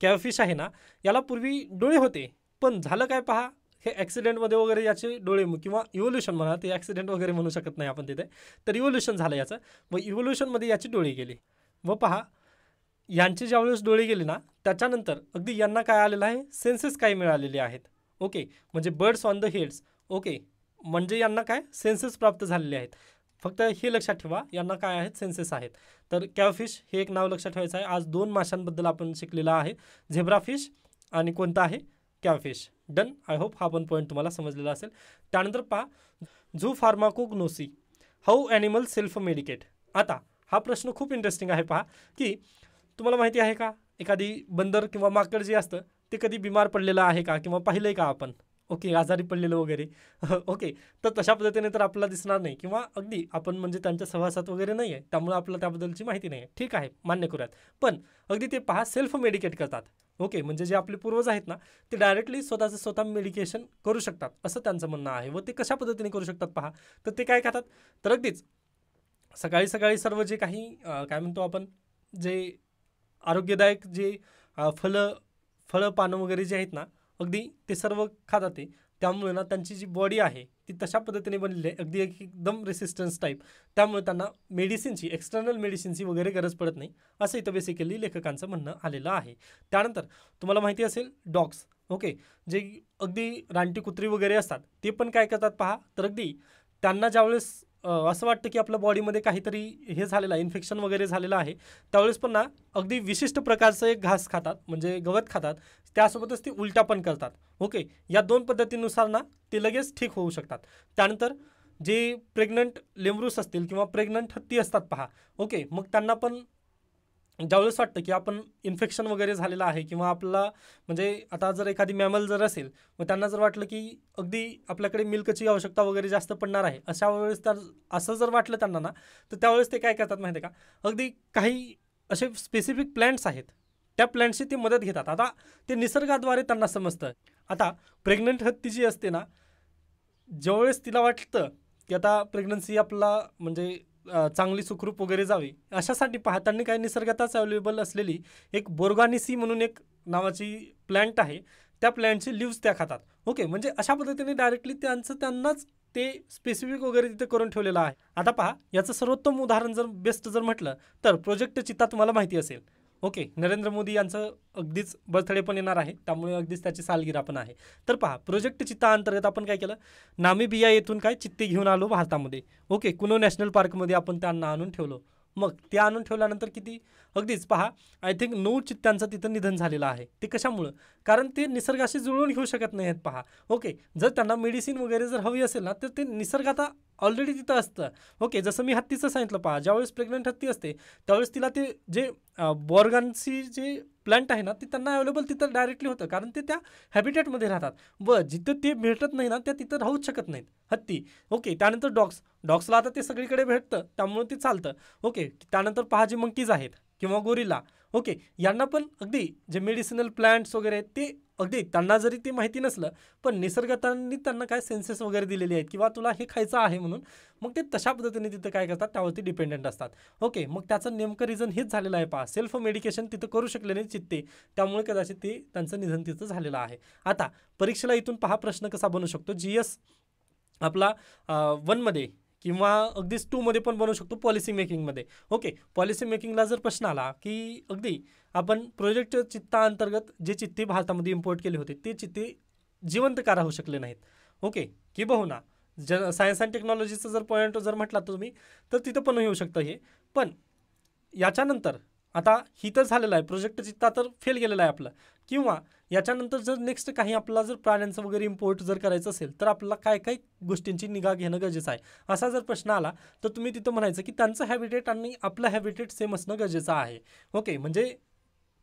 कॅवेफिश आहे ना, याला पूर्वी डोळे होते, पण झालं काय पहा, हे ॲक्सिडेंटमध्ये वगैरे याचे डोळे किंवा इव्होल्युशन म्हणा, ते ॲक्सिडेंट वगैरे म्हणू शकत नाही आपण तिथे, तर इव्होल्युशन झालं याचं. मग इव्होल्युशनमध्ये याचे डोळे गेले व पहा यांचे ज्यावेळेस डोळे गेले ना, त्याच्यानंतर अगदी यांना काय आलेलं आहे, सेन्सेस काय मिळालेले आहेत. ओके, म्हणजे birds on the heads. Okay, म्हणजे यांना काय सेन्सेस प्राप्त झालेले आहेत. फक्त हे लक्षात ठेवा, यांना काय आहेत, सेन्सेस आहेत. तर कॅवफिश हे एक नाव लक्षात ठेवायचं आहे. आज 2 माशांबद्दल आपण शिकलेला आहे, झेब्राफिश आणि कोणता आहे, कॅवफिश. डन. आय होप हा पण पॉईंट तुम्हाला समजलेला असेल. त्यानंतर पहा zoo pharmacognosy, how animal self medicate. आता हा प्रश्न खूप इंटरेस्टिंग आहे. पहा की तुम्हाला माहिती आहे का, एखादी बंदर किंवा माकड जे असतं ते कधी बिमार पडलेलं आहे का, किंवा पाहिलं आहे का आपण. ओके, आजारी पडलेलं वगैरे. ओके, तर तशा पद्धतीने तर आपल्याला दिसणार नाही, किंवा अगदी आपण म्हणजे त्यांच्या सहवासात वगैरे नाही आहे, त्यामुळे आपल्याला त्याबद्दलची माहिती नाही आहे. ठीक आहे, मान्य करूयात. पण अगदी ते पहा सेल्फ मेडिकेट करतात. ओके, म्हणजे जे आपले पूर्वज आहेत ना, ते डायरेक्टली स्वतःचं स्वतः मेडिकेशन करू शकतात, असं त्यांचं म्हणणं आहे. व ते कशा पद्धतीने करू शकतात पहा, तर ते काय खातात, तर अगदीच सकाळी सकाळी सर्व जे काही काय म्हणतो आपण, जे आरोग्यदायक जे फळं पानं वगैरे जे आहेत ना, अगदी ते सर्व खातात ते. त्यामुळे ना त्यांची जी बॉडी आहे ती तशा पद्धतीने बनलेली आहे, अगदी एकदम रेसिस्टन्स टाईप. त्यामुळे त्यांना मेडिसिनची, एक्सटर्नल मेडिसिनची वगैरे गरज पडत नाही, असं इथं बेसिकली लेखकांचं म्हणणं आलेलं आहे. त्यानंतर तुम्हाला माहिती असेल डॉग्स. ओके, जे अगदी रानटी कुत्री वगैरे असतात ते पण काय करतात पहा, तर अगदी त्यांना ज्यावेळेस असं वाटतं की आपल्या बॉडीमध्ये काहीतरी हे झालेलं आहे, इन्फेक्शन वगैरे झालेलं आहे, त्यावेळेस पण ना अगदी विशिष्ट प्रकारचं एक घास खातात, म्हणजे गवत खातात. त्यासोबतच ते उलटा पण करतात. ओके, या 2 पद्धतीनुसार ना ते लगेच ठीक होऊ शकतात. त्यानंतर जे प्रेग्नंट लेमरूस असतील किंवा प्रेग्नंट हत्ती असतात पहा. ओके, मग त्यांना पण ज्यावेळेस वाटतं की आपण इन्फेक्शन वगैरे झालेलं आहे, किंवा आपला म्हणजे आता जर एखादी मॅमल जर असेल, मग त्यांना जर वाटलं की अगदी आपल्याकडे मिल्कची आवश्यकता वगैरे जास्त पडणार आहे, अशा वेळेस तर असं जर वाटलं त्यांना ना, तर त्यावेळेस ते काय करतात माहिती आहे का, अगदी काही असे स्पेसिफिक प्लॅन्ट्स आहेत, त्या प्लॅन्टची ते मदत घेतात. आता ते निसर्गाद्वारे त्यांना समजतं. आता प्रेग्नंट हत्ती जी असते ना, ज्यावेळेस तिला वाटतं की आता प्रेग्नन्सी आपला म्हणजे चांगली सुखरूप वगैरे जावी, अशासाठी पाहताना काय निसर्गातच अवेलेबल असलेली एक बोर्गानिसी म्हणून एक नावाची प्लॅन्ट आहे, त्या प्लॅन्टची लिव्स त्या खातात. ओके, म्हणजे अशा पद्धतीने डायरेक्टली त्यांनाच ते स्पेसिफिक वगैरे तिथे करून ठेवलेलं आहे. आता पहा याचं सर्वोत्तम उदाहरण जर बेस्ट जर म्हटलं तर प्रोजेक्ट चित्ता तुम्हाला माहिती असेल. ओके, नरेंद्र मोदी यांचं अगदीच बर्थडे पण येणार आहे, त्यामुळे अगदीच त्याची सालगिरा पण आहे. तर पहा प्रोजेक्ट चित्ता अंतर्गत आपण काय केलं, नामिबिया येथून काय चित्ते घेऊन आलो भारतामध्ये. ओके, कुनो नॅशनल पार्कमध्ये आपण त्यांना आणून ठेवलो. मग ते आणून ठेवल्यानंतर किती अगदीच पहा, आय थिंक 9 चित्त्यांचं तिथं निधन झालेलं आहे. ते कशामुळं, कारण ते निसर्गाशी जुळवून घेऊ शकत नाही आहेत पहा. ओके, जर त्यांना मेडिसिन वगैरे जर हवी असेल ना, तर ते निसर्गात ऑलरेडी तिथं असतं. ओके, जसं मी हत्तीचं सांगितलं पहा, ज्यावेळेस प्रेग्नंट हत्ती असते त्यावेळेस तिला ते जे बॉर्गन्सी जे प्लॅन्ट आहे ना, ते त्यांना अवेलेबल तिथं डायरेक्टली होतं, कारण ते त्या हॅबिटॅटमध्ये राहतात. व जिथं ते भेटत नाही ना, त्या तिथं राहूच शकत नाहीत हत्ती. ओके, त्यानंतर डॉग्सला आता ते सगळीकडे भेटतं, त्यामुळे ते चालतं. ओके, त्यानंतर पहा जे मंकीज आहेत किंवा गोरिला. ओके, यांना पण अगदी जे मेडिसिनल प्लॅन्ट्स वगैरे आहेत ते अगदी त्यांना जरी ते माहिती नसलं, पण निसर्गाने त्यांना काय सेन्सेस वगैरे दिलेले आहेत, किंवा तुला हे खायचं आहे म्हणून, मग ते तशा पद्धतीने तिथं काय करतात, त्यावरती डिपेंडंट असतात. ओके, मग त्याचं नेमकं रिझन हेच झालेलं आहे पहा, सेल्फ मेडिकेशन तिथं करू शकले नाही चित्ते, त्यामुळे कदाचित ते त्यांचं निधन तिथं झालेलं आहे. आता परीक्षेला इथून पहा प्रश्न कसा बनू शकतो, GS आपला 1मध्ये किंवा अगदीच 2मध्ये पण बनवू शकतो, पॉलिसी मेकिंगमध्ये. ओके, पॉलिसी मेकिंगला जर प्रश्न आला की अगदी आपण प्रोजेक्ट चित्ता अंतर्गत जे चित्ते भारतामध्ये इम्पोर्ट केले होते ते चित्ते जिवंत का राहू शकले नाहीत. ओके, की बहुना सायन्स अँड टेक्नॉलॉजीचं जर पॉईंट जर म्हटला तुम्ही, तर तिथं पण येऊ शकतं हे. पण याच्यानंतर आता ही तर झालेलं आहे, प्रोजेक्ट चित्ता तर फेल गेलेलं आहे आपलं, किंवा याच्यानंतर जर नेक्स्ट काही आपला जर प्राण्यांचं वगैरे इम्पोर्ट जर करायचं असेल, तर आपल्याला काय काय गोष्टींची निगा घेणं गरजेचं आहे. असा जर प्रश्न आला तर तुम्ही तिथं म्हणायचं की त्यांचं हॅबिटेट आणि आपलं हॅबिटेट सेम असणं गरजेचं आहे. ओके, म्हणजे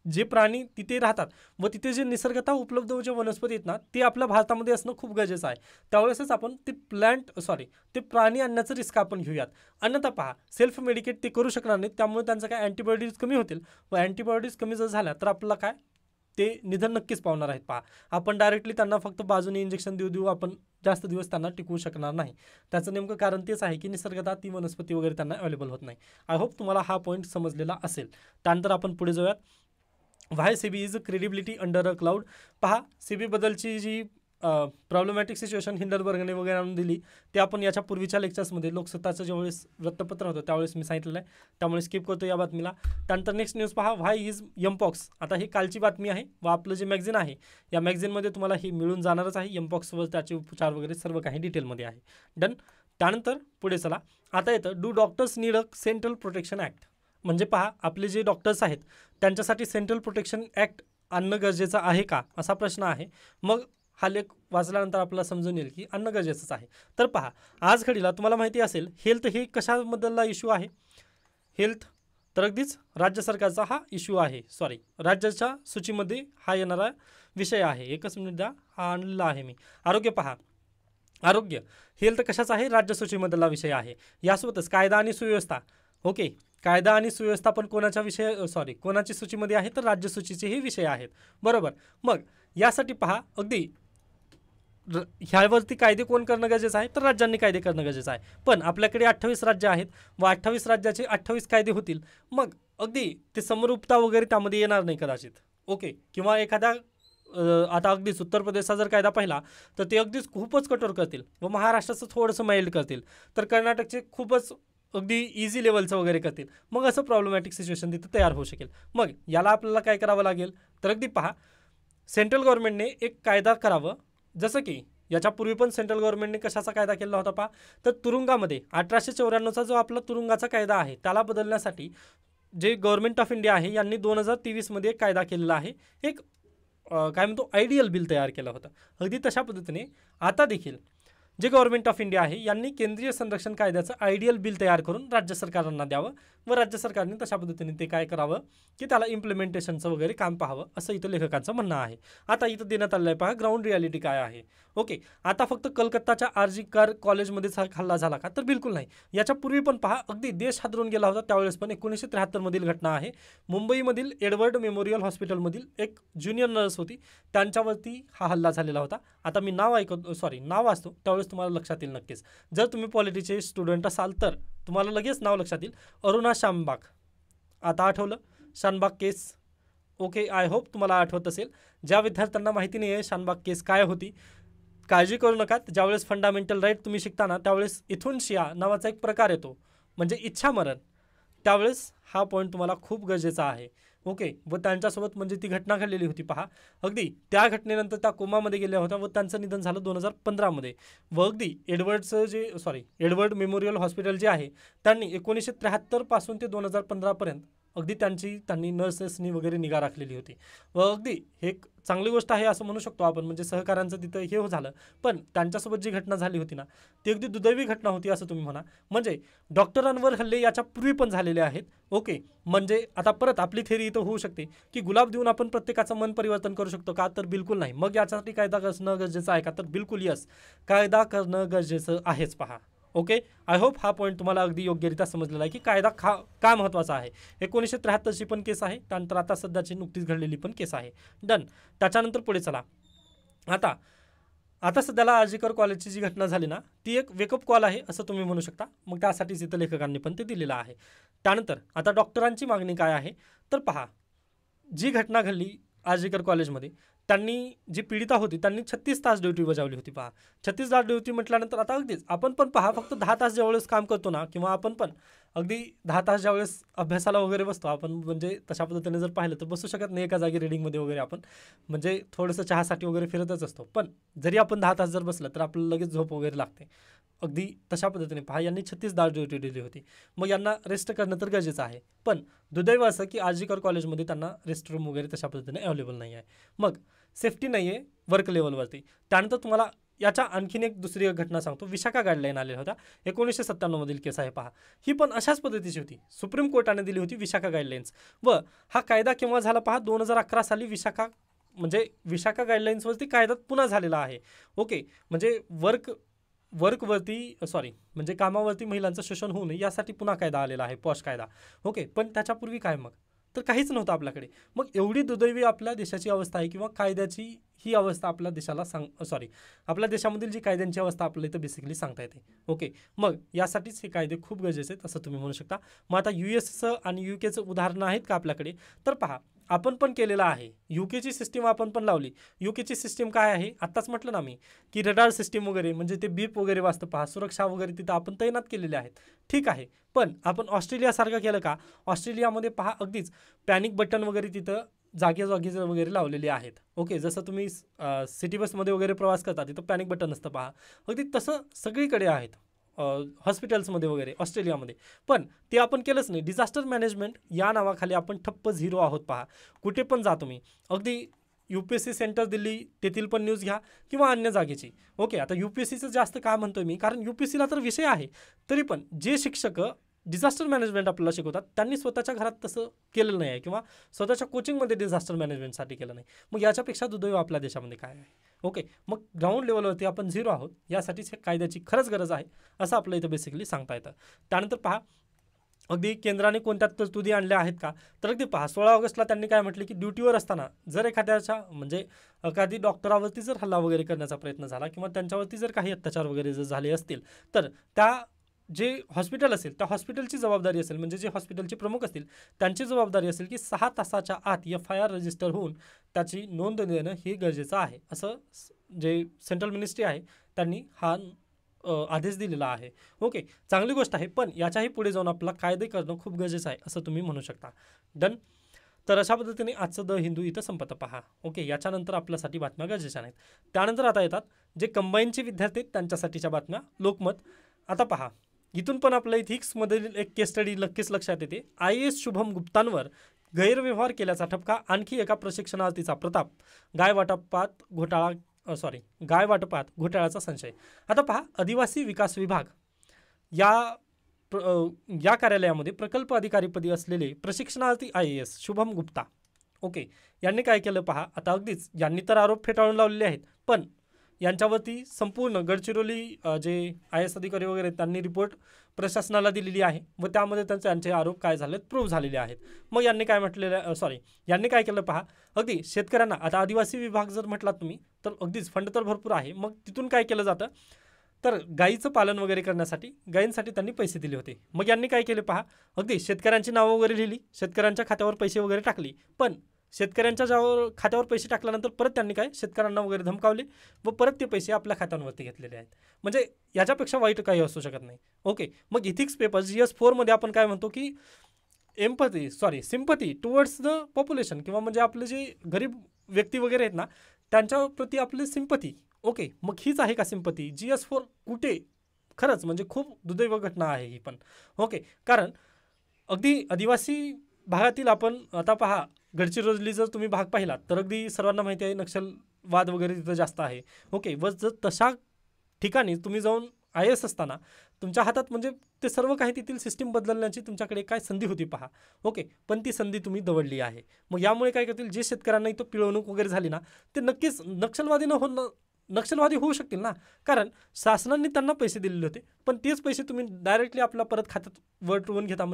जे प्राणी तिथे राहतात व तिथे जे निसर्गतः उपलब्ध जे वनस्पती आहेत ना, ते आपल्या भारतामध्ये असणं खूप गरजेचं आहे. त्यावेळेसच आपण ते प्राणी आणण्याचं रिस्क आपण घेऊयात. अन्यथा पहा सेल्फ मेडिकेट ते करू शकणार नाहीत, त्यामुळे त्यांचं काय अँटीबॉडीज कमी होतील, व अँटीबॉडीज कमी जर झाल्या तर आपल्याला काय ते निधन नक्कीच पावणार आहेत. पहा, आपण डायरेक्टली त्यांना फक्त बाजूने इंजेक्शन देऊ आपण जास्त दिवस त्यांना टिकवू शकणार नाही. त्याचं नेमकं कारण तेच आहे की निसर्गतः ती वनस्पती वगैरे त्यांना अवेलेबल होत नाही. आय होप तुम्हाला हा पॉईंट समजलेला असेल. त्यानंतर आपण पुढे जाऊयात. Why CB is credibility under a cloud. पहा, सीबी बद्दलची जी प्रॉब्लेमॅटिक सिच्युएशन हिंडनबर्गने वगैरे आणून दिली ते आपण याच्या पूर्वीच्या लेक्चर्समध्ये लोकसत्ताचं ज्यावेळेस वृत्तपत्र होतं त्यावेळेस मी सांगितलेलं आहे, त्यामुळे स्किप करतो या बातमीला. त्यानंतर नेक्स्ट न्यूज पहा, व्हाय इज एमपॉक्स. आता ही कालची बातमी आहे व आपलं जे मॅगझिन आहे या मॅगझिनमध्ये तुम्हाला ही मिळून जाणारच आहे. एमपॉक्सवर त्याचे उपचार वगैरे सर्व काही डिटेलमध्ये आहे. डन. त्यानंतर पुढे चला. आता येतं, do doctors need a central protection act. म्हणजे पहा, आपले जे डॉक्टर्स आहेत त्यांच्यासाठी सेंट्रल प्रोटेक्शन ॲक्ट आणणं गरजेचं आहे का, असा प्रश्न आहे. मग हा लेख वाचल्यानंतर आपल्याला समजून येईल की आणणं गरजेचंच आहे. तर पहा, आज घडीला तुम्हाला माहिती असेल हेल्थ हे कशाबद्दलला इश्यू आहे. हेल्थ तर अगदीच राज्य सरकारचा हा इश्यू आहे. सॉरी, राज्याच्या सूचीमध्ये हा येणारा विषय आहे. एकच मिनिट द्या, हा आणलेला आहे मी. आरोग्य पहा, आरोग्य हेल्थ कशाचा आहे, राज्य सूचीमधला विषय आहे. यासोबतच कायदा आणि सुव्यवस्था. ओके, कायदा आणि सुव्यवस्था पण कोणाच्या कोणाची सूचीमध्ये आहे तर राज्य सूचीचे हे विषय आहेत. बरोबर. मग यासाठी पहा, अगदी ह्यावरती कायदे कोण करणं गरजेचं आहे तर राज्यांनी कायदे करणं गरजेचं आहे. पण आपल्याकडे 28 राज्य आहेत व 28 राज्याचे 28 कायदे होतील. मग अगदी ते समरूपता वगैरे त्यामध्ये येणार नाही कदाचित. ओके, किंवा एखाद्या आता अगदीच उत्तर प्रदेशचा जर कायदा पाहिला तर ते अगदीच खूपच कठोर करतील व महाराष्ट्राचं थोडंसं माइल्ड करतील, तर कर्नाटकचे खूपच अगदी इझी लेवलचं वगैरे करतील. मग असं प्रॉब्लेमॅटिक सिच्युएशन तिथं तयार होऊ शकेल. मग याला आपल्याला काय करावं लागेल तर अगदी पहा, सेंट्रल गव्हर्नमेंटने एक कायदा करावं. जसं की याच्यापूर्वी पण सेंट्रल गव्हर्नमेंटने कशाचा कायदा केला होता पहा, तर तुरुंगामध्ये 1894चा जो आपला तुरुंगाचा कायदा आहे त्याला बदलण्यासाठी जे गव्हर्नमेंट ऑफ इंडिया आहे यांनी 2023मध्ये एक कायदा केलेला आहे. एक काय म्हणतो आयडियल बिल तयार केलं होतं. अगदी तशा पद्धतीने आता देखील जे गव्हर्नमेंट ऑफ इंडिया आहे यांनी केंद्रीय संरक्षण कायद्याचं आयडियल बिल तयार करून राज्य सरकारांना द्यावं व राज्य सरकारने तशा पद्धतीने ते काय करावं की त्याला इम्प्लिमेंटेशनचं वगैरे काम पाहावं, असं इथं लेखकांचं म्हणणं आहे. आता इथं देण्यात आलेलं आहे पहा, ग्राउंड रियालिटी काय आहे. ओके, आता फक्त कलकत्ताच्या RG कर कॉलेजमध्येच हल्ला झाला का तर बिलकुल नाही. याच्यापूर्वी पण पहा, अगदी देश हादरून गेला होता त्यावेळेस पण 1973मधील घटना आहे. मुंबईमधील एडवर्ड मेमोरियल हॉस्पिटलमधील एक ज्युनियर नर्स होती, त्यांच्यावरती हा हल्ला झालेला होता. आता मी नाव वाचतो त्यावेळेस तुम्हाला लक्षात येईल नक्कीच. जर तुम्ही पॉलिटीचे स्टुडंट असाल तर तुम्हाला लगेच नाव लक्षात येईल. अरुणा शानबाग. आता आठवलं शानबाग केस. ओके, आय होप तुम्हाला आठवत असेल. ज्या विद्यार्थ्यांना माहिती नाही आहे शानबाग केस काय होती, काळजी करू नका. ज्यावेळेस फंडामेंटल राईट तुम्ही शिकताना त्यावेळेस इथुनशिया नावाचा एक प्रकार येतो, म्हणजे इच्छामरण. त्यावेळेस हा पॉईंट तुम्हाला खूप गरजेचा आहे. ओके, व त्यांच्यासोबत म्हणजे ती घटना घडलेली होती पहा. अगदी त्या घटनेनंतर त्या कोमामध्ये गेल्या होत्या व त्यांचं निधन झालं 2015मध्ये. व अगदी एडवर्ड मेमोरियल हॉस्पिटल जे आहे त्यांनी 1973 पासून ते 2015पर्यंत अगदी त्यांनी नर्सेसनी वगैरे निगा राखलेली होती. व अगदी हे एक चांगली गोष्ट आहे असं म्हणू शकतो आपण, म्हणजे सहकाऱ्यांचं तिथं हे झालं. पण त्यांच्यासोबत जी घटना झाली होती ना ती अगदी दुर्दैवी घटना होती असं तुम्ही म्हणा. म्हणजे डॉक्टरांवर हल्ले याच्या पूर्वी पण झालेले आहेत. ओके, म्हणजे आता परत आपली थेरी इथं होऊ शकते की गुलाब देऊन आपण प्रत्येकाचं मन परिवर्तन करू शकतो का तर बिलकुल नाही. मग याच्यासाठी कायदा करणं गरजेचं आहे का तर बिलकुल यस, कायदा करणं गरजेचं आहेच पहा. ओके, आय होप हा पॉईंट तुम्हाला अगदी योग्यरित्या समजलेला आहे की कायदा का महत्त्वाचा आहे. 1973ची पण केस आहे, त्यानंतर आता सध्याची नुकतीच घडलेली पण केस आहे. डन. त्याच्यानंतर पुढे चला. आता सध्याला RG कर कॉलेजची जी घटना झाली ना ती एक वेकअप कॉल आहे असं तुम्ही म्हणू शकता. मग त्यासाठीच इथं लेखकांनी पण ते दिलेलं आहे. त्यानंतर आता डॉक्टरांची मागणी काय आहे तर पहा, जी घटना घडली RG कर कॉलेजमध्ये त्यांनी जी पीडिता होती त्यांनी 36 तास ड्युटी बजावली होती पहा. 36 तास ड्युटी म्हटल्यानंतर आता अगदीच आपण पण पहा फक्त 10 तास ज्यावेळेस काम करतो ना, किंवा आपण पण अगदी 10 तास ज्यावेळेस अभ्यासाला वगैरे बसतो आपण, म्हणजे तशा पद्धतीने जर पाहिलं तर बसू शकत नाही एका जागी रिडिंगमध्ये वगैरे. आपण म्हणजे थोडंसं चहासाठी वगैरे फिरतच असतो, पण जरी आपण 10 तास जर बसलं तर आपल्याला लगेच झोप वगैरे लागते. अगदी तशा पद्धतीने पहा यांनी 36 तास ड्युटी दिली होती. मग यांना रेस्ट करणं तर गरजेचं आहे, पण दुर्दैव असं की RG कर कॉलेजमध्ये त्यांना रेस्ट रूम वगैरे तशा पद्धतीने अवेलेबल नाही आहे. मग सेफ्टी नाही आहे वर्क लेवलवरती. त्यानंतर तुम्हाला याच्या आणखीन एक दुसरी घटना सांगतो. विशाखा गाईडलाईन आलेल्या होत्या 1997मधील केस आहे पहा. ही पण अशाच पद्धतीची होती, सुप्रीम कोर्टाने दिली होती विशाखा गाईडलाईन्स. व हा कायदा केव्हा झाला पहा, 2011 साली विशाखा गाईडलाईन्सवरती कायदा पुन्हा झालेला आहे. ओके, म्हणजे म्हणजे कामावरती महिलांचं शोषण होऊ नये यासाठी पुन्हा कायदा आलेला आहे, पॉश कायदा. ओके, पण त्याच्यापूर्वी काय मग तर काहीच नव्हतं आपल्याकडे. मग एवढी दुर्दैवी आपल्या देशाची अवस्था आहे किंवा कायद्याची ही अवस्था आपल्या देशाला आपल्या देशामधील जी कायद्यांची अवस्था आपल्याला इथं बेसिकली सांगता येते. ओके, मग यासाठीच हे कायदे खूप गरजेचे आहेत असं तुम्ही म्हणू शकता. मग आता USचं आणि UKचं उदाहरणं आहेत का आपल्याकडे? तर पहा, आपण पण केलेलं आहे. UKची सिस्टीम आपण पण लावली. UKची सिस्टीम काय आहे? आत्ताच म्हटलं ना मी की रडार सिस्टीम वगैरे, म्हणजे ते बीप वगैरे वाजतं पहा, सुरक्षा वगैरे तिथं आपण तैनात केलेले आहेत. ठीक आहे, पण आपण ऑस्ट्रेलियासारखं केलं का? ऑस्ट्रेलियामध्ये पहा, अगदीच पॅनिक बटन वगैरे तिथं जागी वगैरे लावलेले आहेत. ओके, जसं तुम्ही सिटी बसमध्ये वगैरे प्रवास करता तिथं पॅनिक बटन असतं पहा, अगदी तसं सगळीकडे आहेत हॉस्पिटल्समध्ये वगैरे ऑस्ट्रेलियामध्ये. पण ते आपण केलंच नाही. डिझास्टर मॅनेजमेंट या नावाखाली आपण ठप्प झिरो आहोत पहा. कुठे पण जा तुम्ही, अगदी UPSC सेंटर दिल्ली तेथील पण न्यूज घ्या किंवा अन्य जागेची. ओके, आता UPSCचं जास्त का म्हणतोय मी, कारण UPSCला तर विषय आहे, तरी पण जे शिक्षक डिझास्टर मॅनेजमेंट आपल्याला शिकवतात त्यांनी स्वतःच्या घरात तसं केलेलं नाही आहे किंवा स्वतःच्या कोचिंगमध्ये डिझास्टर मॅनेजमेंटसाठी केलं नाही. मग याच्यापेक्षा दुर्दैव आपल्या देशामध्ये काय आहे? ओके, मग ग्राउंड लेवलवरती आपण झिरो आहोत. यासाठीच हे कायद्याची खरंच गरज आहे असं आपलं इथं बेसिकली सांगता येतं. त्यानंतर पहा, अगदी केंद्राने कोणत्या तरतुदी आणल्या आहेत का? तर अगदी पहा, 16 ऑगस्टला त्यांनी काय म्हटलं की ड्युटीवर असताना जर एखादी डॉक्टरावरती जर हल्ला वगैरे करण्याचा प्रयत्न झाला किंवा त्यांच्यावरती जर काही अत्याचार वगैरे जर झाले असतील, तर त्या जे हॉस्पिटल असेल त्या हॉस्पिटलची जबाबदारी असेल, म्हणजे जे हॉस्पिटलचे प्रमुख असतील त्यांची जबाबदारी असेल की 6 तासाच्या आत FIR रजिस्टर होऊन त्याची नोंद देणं हे गरजेचं आहे, असं जे सेंट्रल मिनिस्ट्री आहे त्यांनी हा आदेश दिलेला आहे. ओके, चांगली गोष्ट आहे, पण याच्याही पुढे जाऊन आपला कायदे करणं खूप गरजेचं आहे असं तुम्ही म्हणू शकता. डन. तर अशा पद्धतीने आजचं द हिंदू इथं संपतं पहा. ओके, याच्यानंतर आपल्यासाठी बातम्या गरजेच्या नाहीत. त्यानंतर आता येतात जे कंबाईनचे विद्यार्थी आहेत त्यांच्यासाठीच्या बातम्या. लोकमत. आता पहा, इथून पण आपल्या इथिक्समधील एक केस स्टडी नक्कीच लक्षात येते. IAS शुभम गुप्तांवर गैरव्यवहार केल्याचा ठपका, आणखी एका प्रशिक्षणार्थीचा प्रताप, गाय वाटपात घोटाळ्याचा संशय. आता पहा, आदिवासी विकास विभाग या कार्यालयामध्ये प्रकल्प अधिकारीपदी असलेले प्रशिक्षणार्थी IAS शुभम गुप्ता, ओके, यांनी काय केलं पहा. आता अगदीच यांनी तर आरोप फेटाळून लावलेले आहेत, पण यांच्यावरती संपूर्ण गडचिरोली जे IAS अधिकारी वगैरे त्यांनी रिपोर्ट प्रशासनाला दिलेली आहे व त्यामध्ये त्यांचे आरोप काय झालेत प्रूव्ह झालेले आहेत. मग यांनी काय केलं पहा, अगदी शेतकऱ्यांना, आता आदिवासी विभाग जर म्हटलात तुम्ही तर अगदीच फंड तर भरपूर आहे. मग तिथून काय केलं जातं, तर गायीचं पालन वगैरे करण्यासाठी गायींसाठी त्यांनी पैसे दिले होते. मग यांनी काय केले पहा, अगदी शेतकऱ्यांची नावं वगैरे लिहिली, शेतकऱ्यांच्या खात्यावर पैसे वगैरे टाकली, पण शेतकऱ्यांच्या खात्यावर पैसे टाकल्यानंतर परत त्यांनी शेतकऱ्यांना वगैरे धमकावले व परत ते पैसे आपल्या खात्यांवरती घेतलेले आहेत. म्हणजे याच्यापेक्षा वाईट काही असू शकत नाही. ओके, मग इथिक्स पेपर GS 4 मध्ये आपण काय म्हणतो की सिम्पथी टुवर्ड्स द पॉप्युलेशन, किंवा म्हणजे आपले जे गरीब व्यक्ती वगैरे आहेत ना त्यांच्याप्रती आपली सिम्पथी. ओके, मग हीच आहे का सिम्पथी? GS 4 कुठे? खरंच म्हणजे खूप दुर्दैव घटना आहे ही पण. ओके, कारण अगदी आदिवासी भागातील आपण आता पहा, गडचिरोली जर तुम्ही भाग पाहिलात तर अगदी सर्वांना माहिती आहे नक्षलवाद वगैरे तिथं जास्त आहे. ओके, व जर तशा ठिकाणी तुम्ही जाऊन IAS असताना तुमच्या हातात म्हणजे ते सर्व काही तेथील सिस्टीम बदलण्याची तुमच्याकडे काय संधी होती पहा. ओके, पण ती संधी तुम्ही दवडली आहे. मग यामुळे काय करतील, जे शेतकऱ्यांना इथं पिळवणूक वगैरे झाली ना ते नक्कीच नक्षलवादी होऊ शकतील ना, कारण शासनाने त्यांना पैसे दिलेले होते, पण तेच पैसे तुम्ही डायरेक्टली आपल्या परत खात्यात वळवून घेता,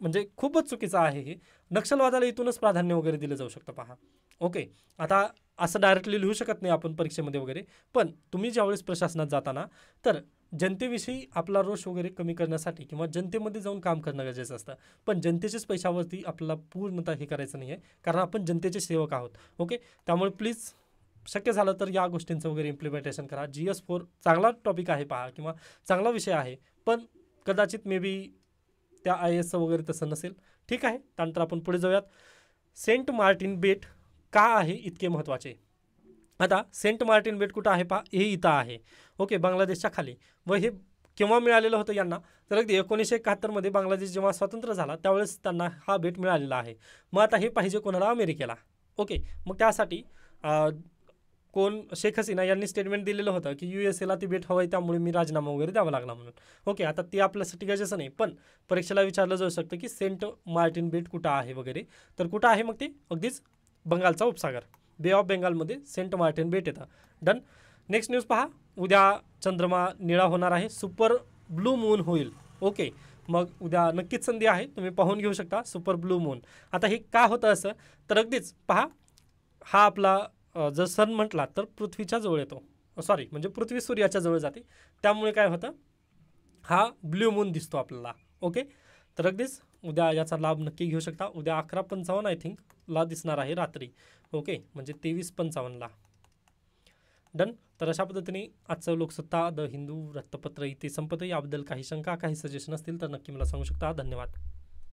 म्हणजे खूपच चुकीचं आहे हे. नक्षलवादाला इथूनच प्राधान्य वगैरे दिलं जाऊ शकतं पहा. ओके, आता असं डायरेक्टली लिहू शकत नाही आपण परीक्षेमध्ये वगैरे, पण तुम्ही ज्यावेळेस प्रशासनात जाताना तर जनतेविषयी आपला रोष वगैरे कमी करण्यासाठी किंवा जनतेमध्ये जाऊन काम करणं गरजेचं असतं, पण जनतेच्याच पैशावरती आपल्याला पूर्णतः हे करायचं नाही आहे, कारण आपण जनतेचे सेवक आहोत. ओके, त्यामुळे प्लीज शक्य झालं तर या गोष्टींचं वगैरे इम्प्लिमेंटेशन करा. GS 4 चांगला टॉपिक आहे पहा किंवा चांगला विषय आहे, पण कदाचित मे बी त्या IASचं वगैरे तसं नसेल. ठीक आहे, त्यानंतर आपण पुढे जाऊयात. सेंट मार्टिन बेट का आहे इतके महत्त्वाचे? आता सेंट मार्टिन बेट कुठं आहे पहा, हे इथं आहे. ओके, बांगलादेशच्या खाली. व हे केव्हा मिळालेलं होतं यांना, तर अगदी 1971 मध्ये बांगलादेश जेव्हा स्वतंत्र झाला त्यावेळेस त्यांना हा बेट मिळालेला आहे. मग आता हे पाहिजे कोणाला? अमेरिकेला. ओके, मग त्यासाठी शेख हसीना यांनी स्टेटमेंट दिलेलं होतं की USAला ती बेट हवं आहे, त्यामुळे मी राजीनामा वगैरे द्यावा लागला म्हणून. ओके, आता ते आपल्यासाठी गरजेचं नाही, पण परीक्षेला विचारलं जाऊ शकतं की सेंट मार्टिन बेट कुठं आहे वगैरे. तर कुठं आहे मग ते? अगदीच बंगालचा उपसागर, बे ऑफ बेंगालमध्ये सेंट मार्टिन बेट येतं. डन. नेक्स्ट न्यूज पहा, उद्या चंद्रमा निळा होणार आहे, सुपर ब्लू मून होईल. ओके, मग उद्या नक्कीच संधी आहे, तुम्ही पाहून घेऊ शकता सुपर ब्लू मून. आता हे का होतं असं, तर अगदीच पहा, हा आपला जर सन म्हटला तर पृथ्वीच्या जवळ येतो, सॉरी म्हणजे पृथ्वी सूर्याच्या जवळ जाते, त्यामुळे काय होतं, हा ब्ल्यू मून दिसतो आपल्याला. ओके, तर अगदीच उद्या याचा लाभ नक्की घेऊ शकता. उद्या 11:55 आय थिंक ला दिसणार आहे रात्री. ओके, म्हणजे 23:55ला. डन. तर अशा पद्धतीने आजचं लोकसत्ता द हिंदू वृत्तपत्र इथे संपतं. याबद्दल काही शंका, काही सजेशन असतील तर नक्की मला सांगू शकता. धन्यवाद.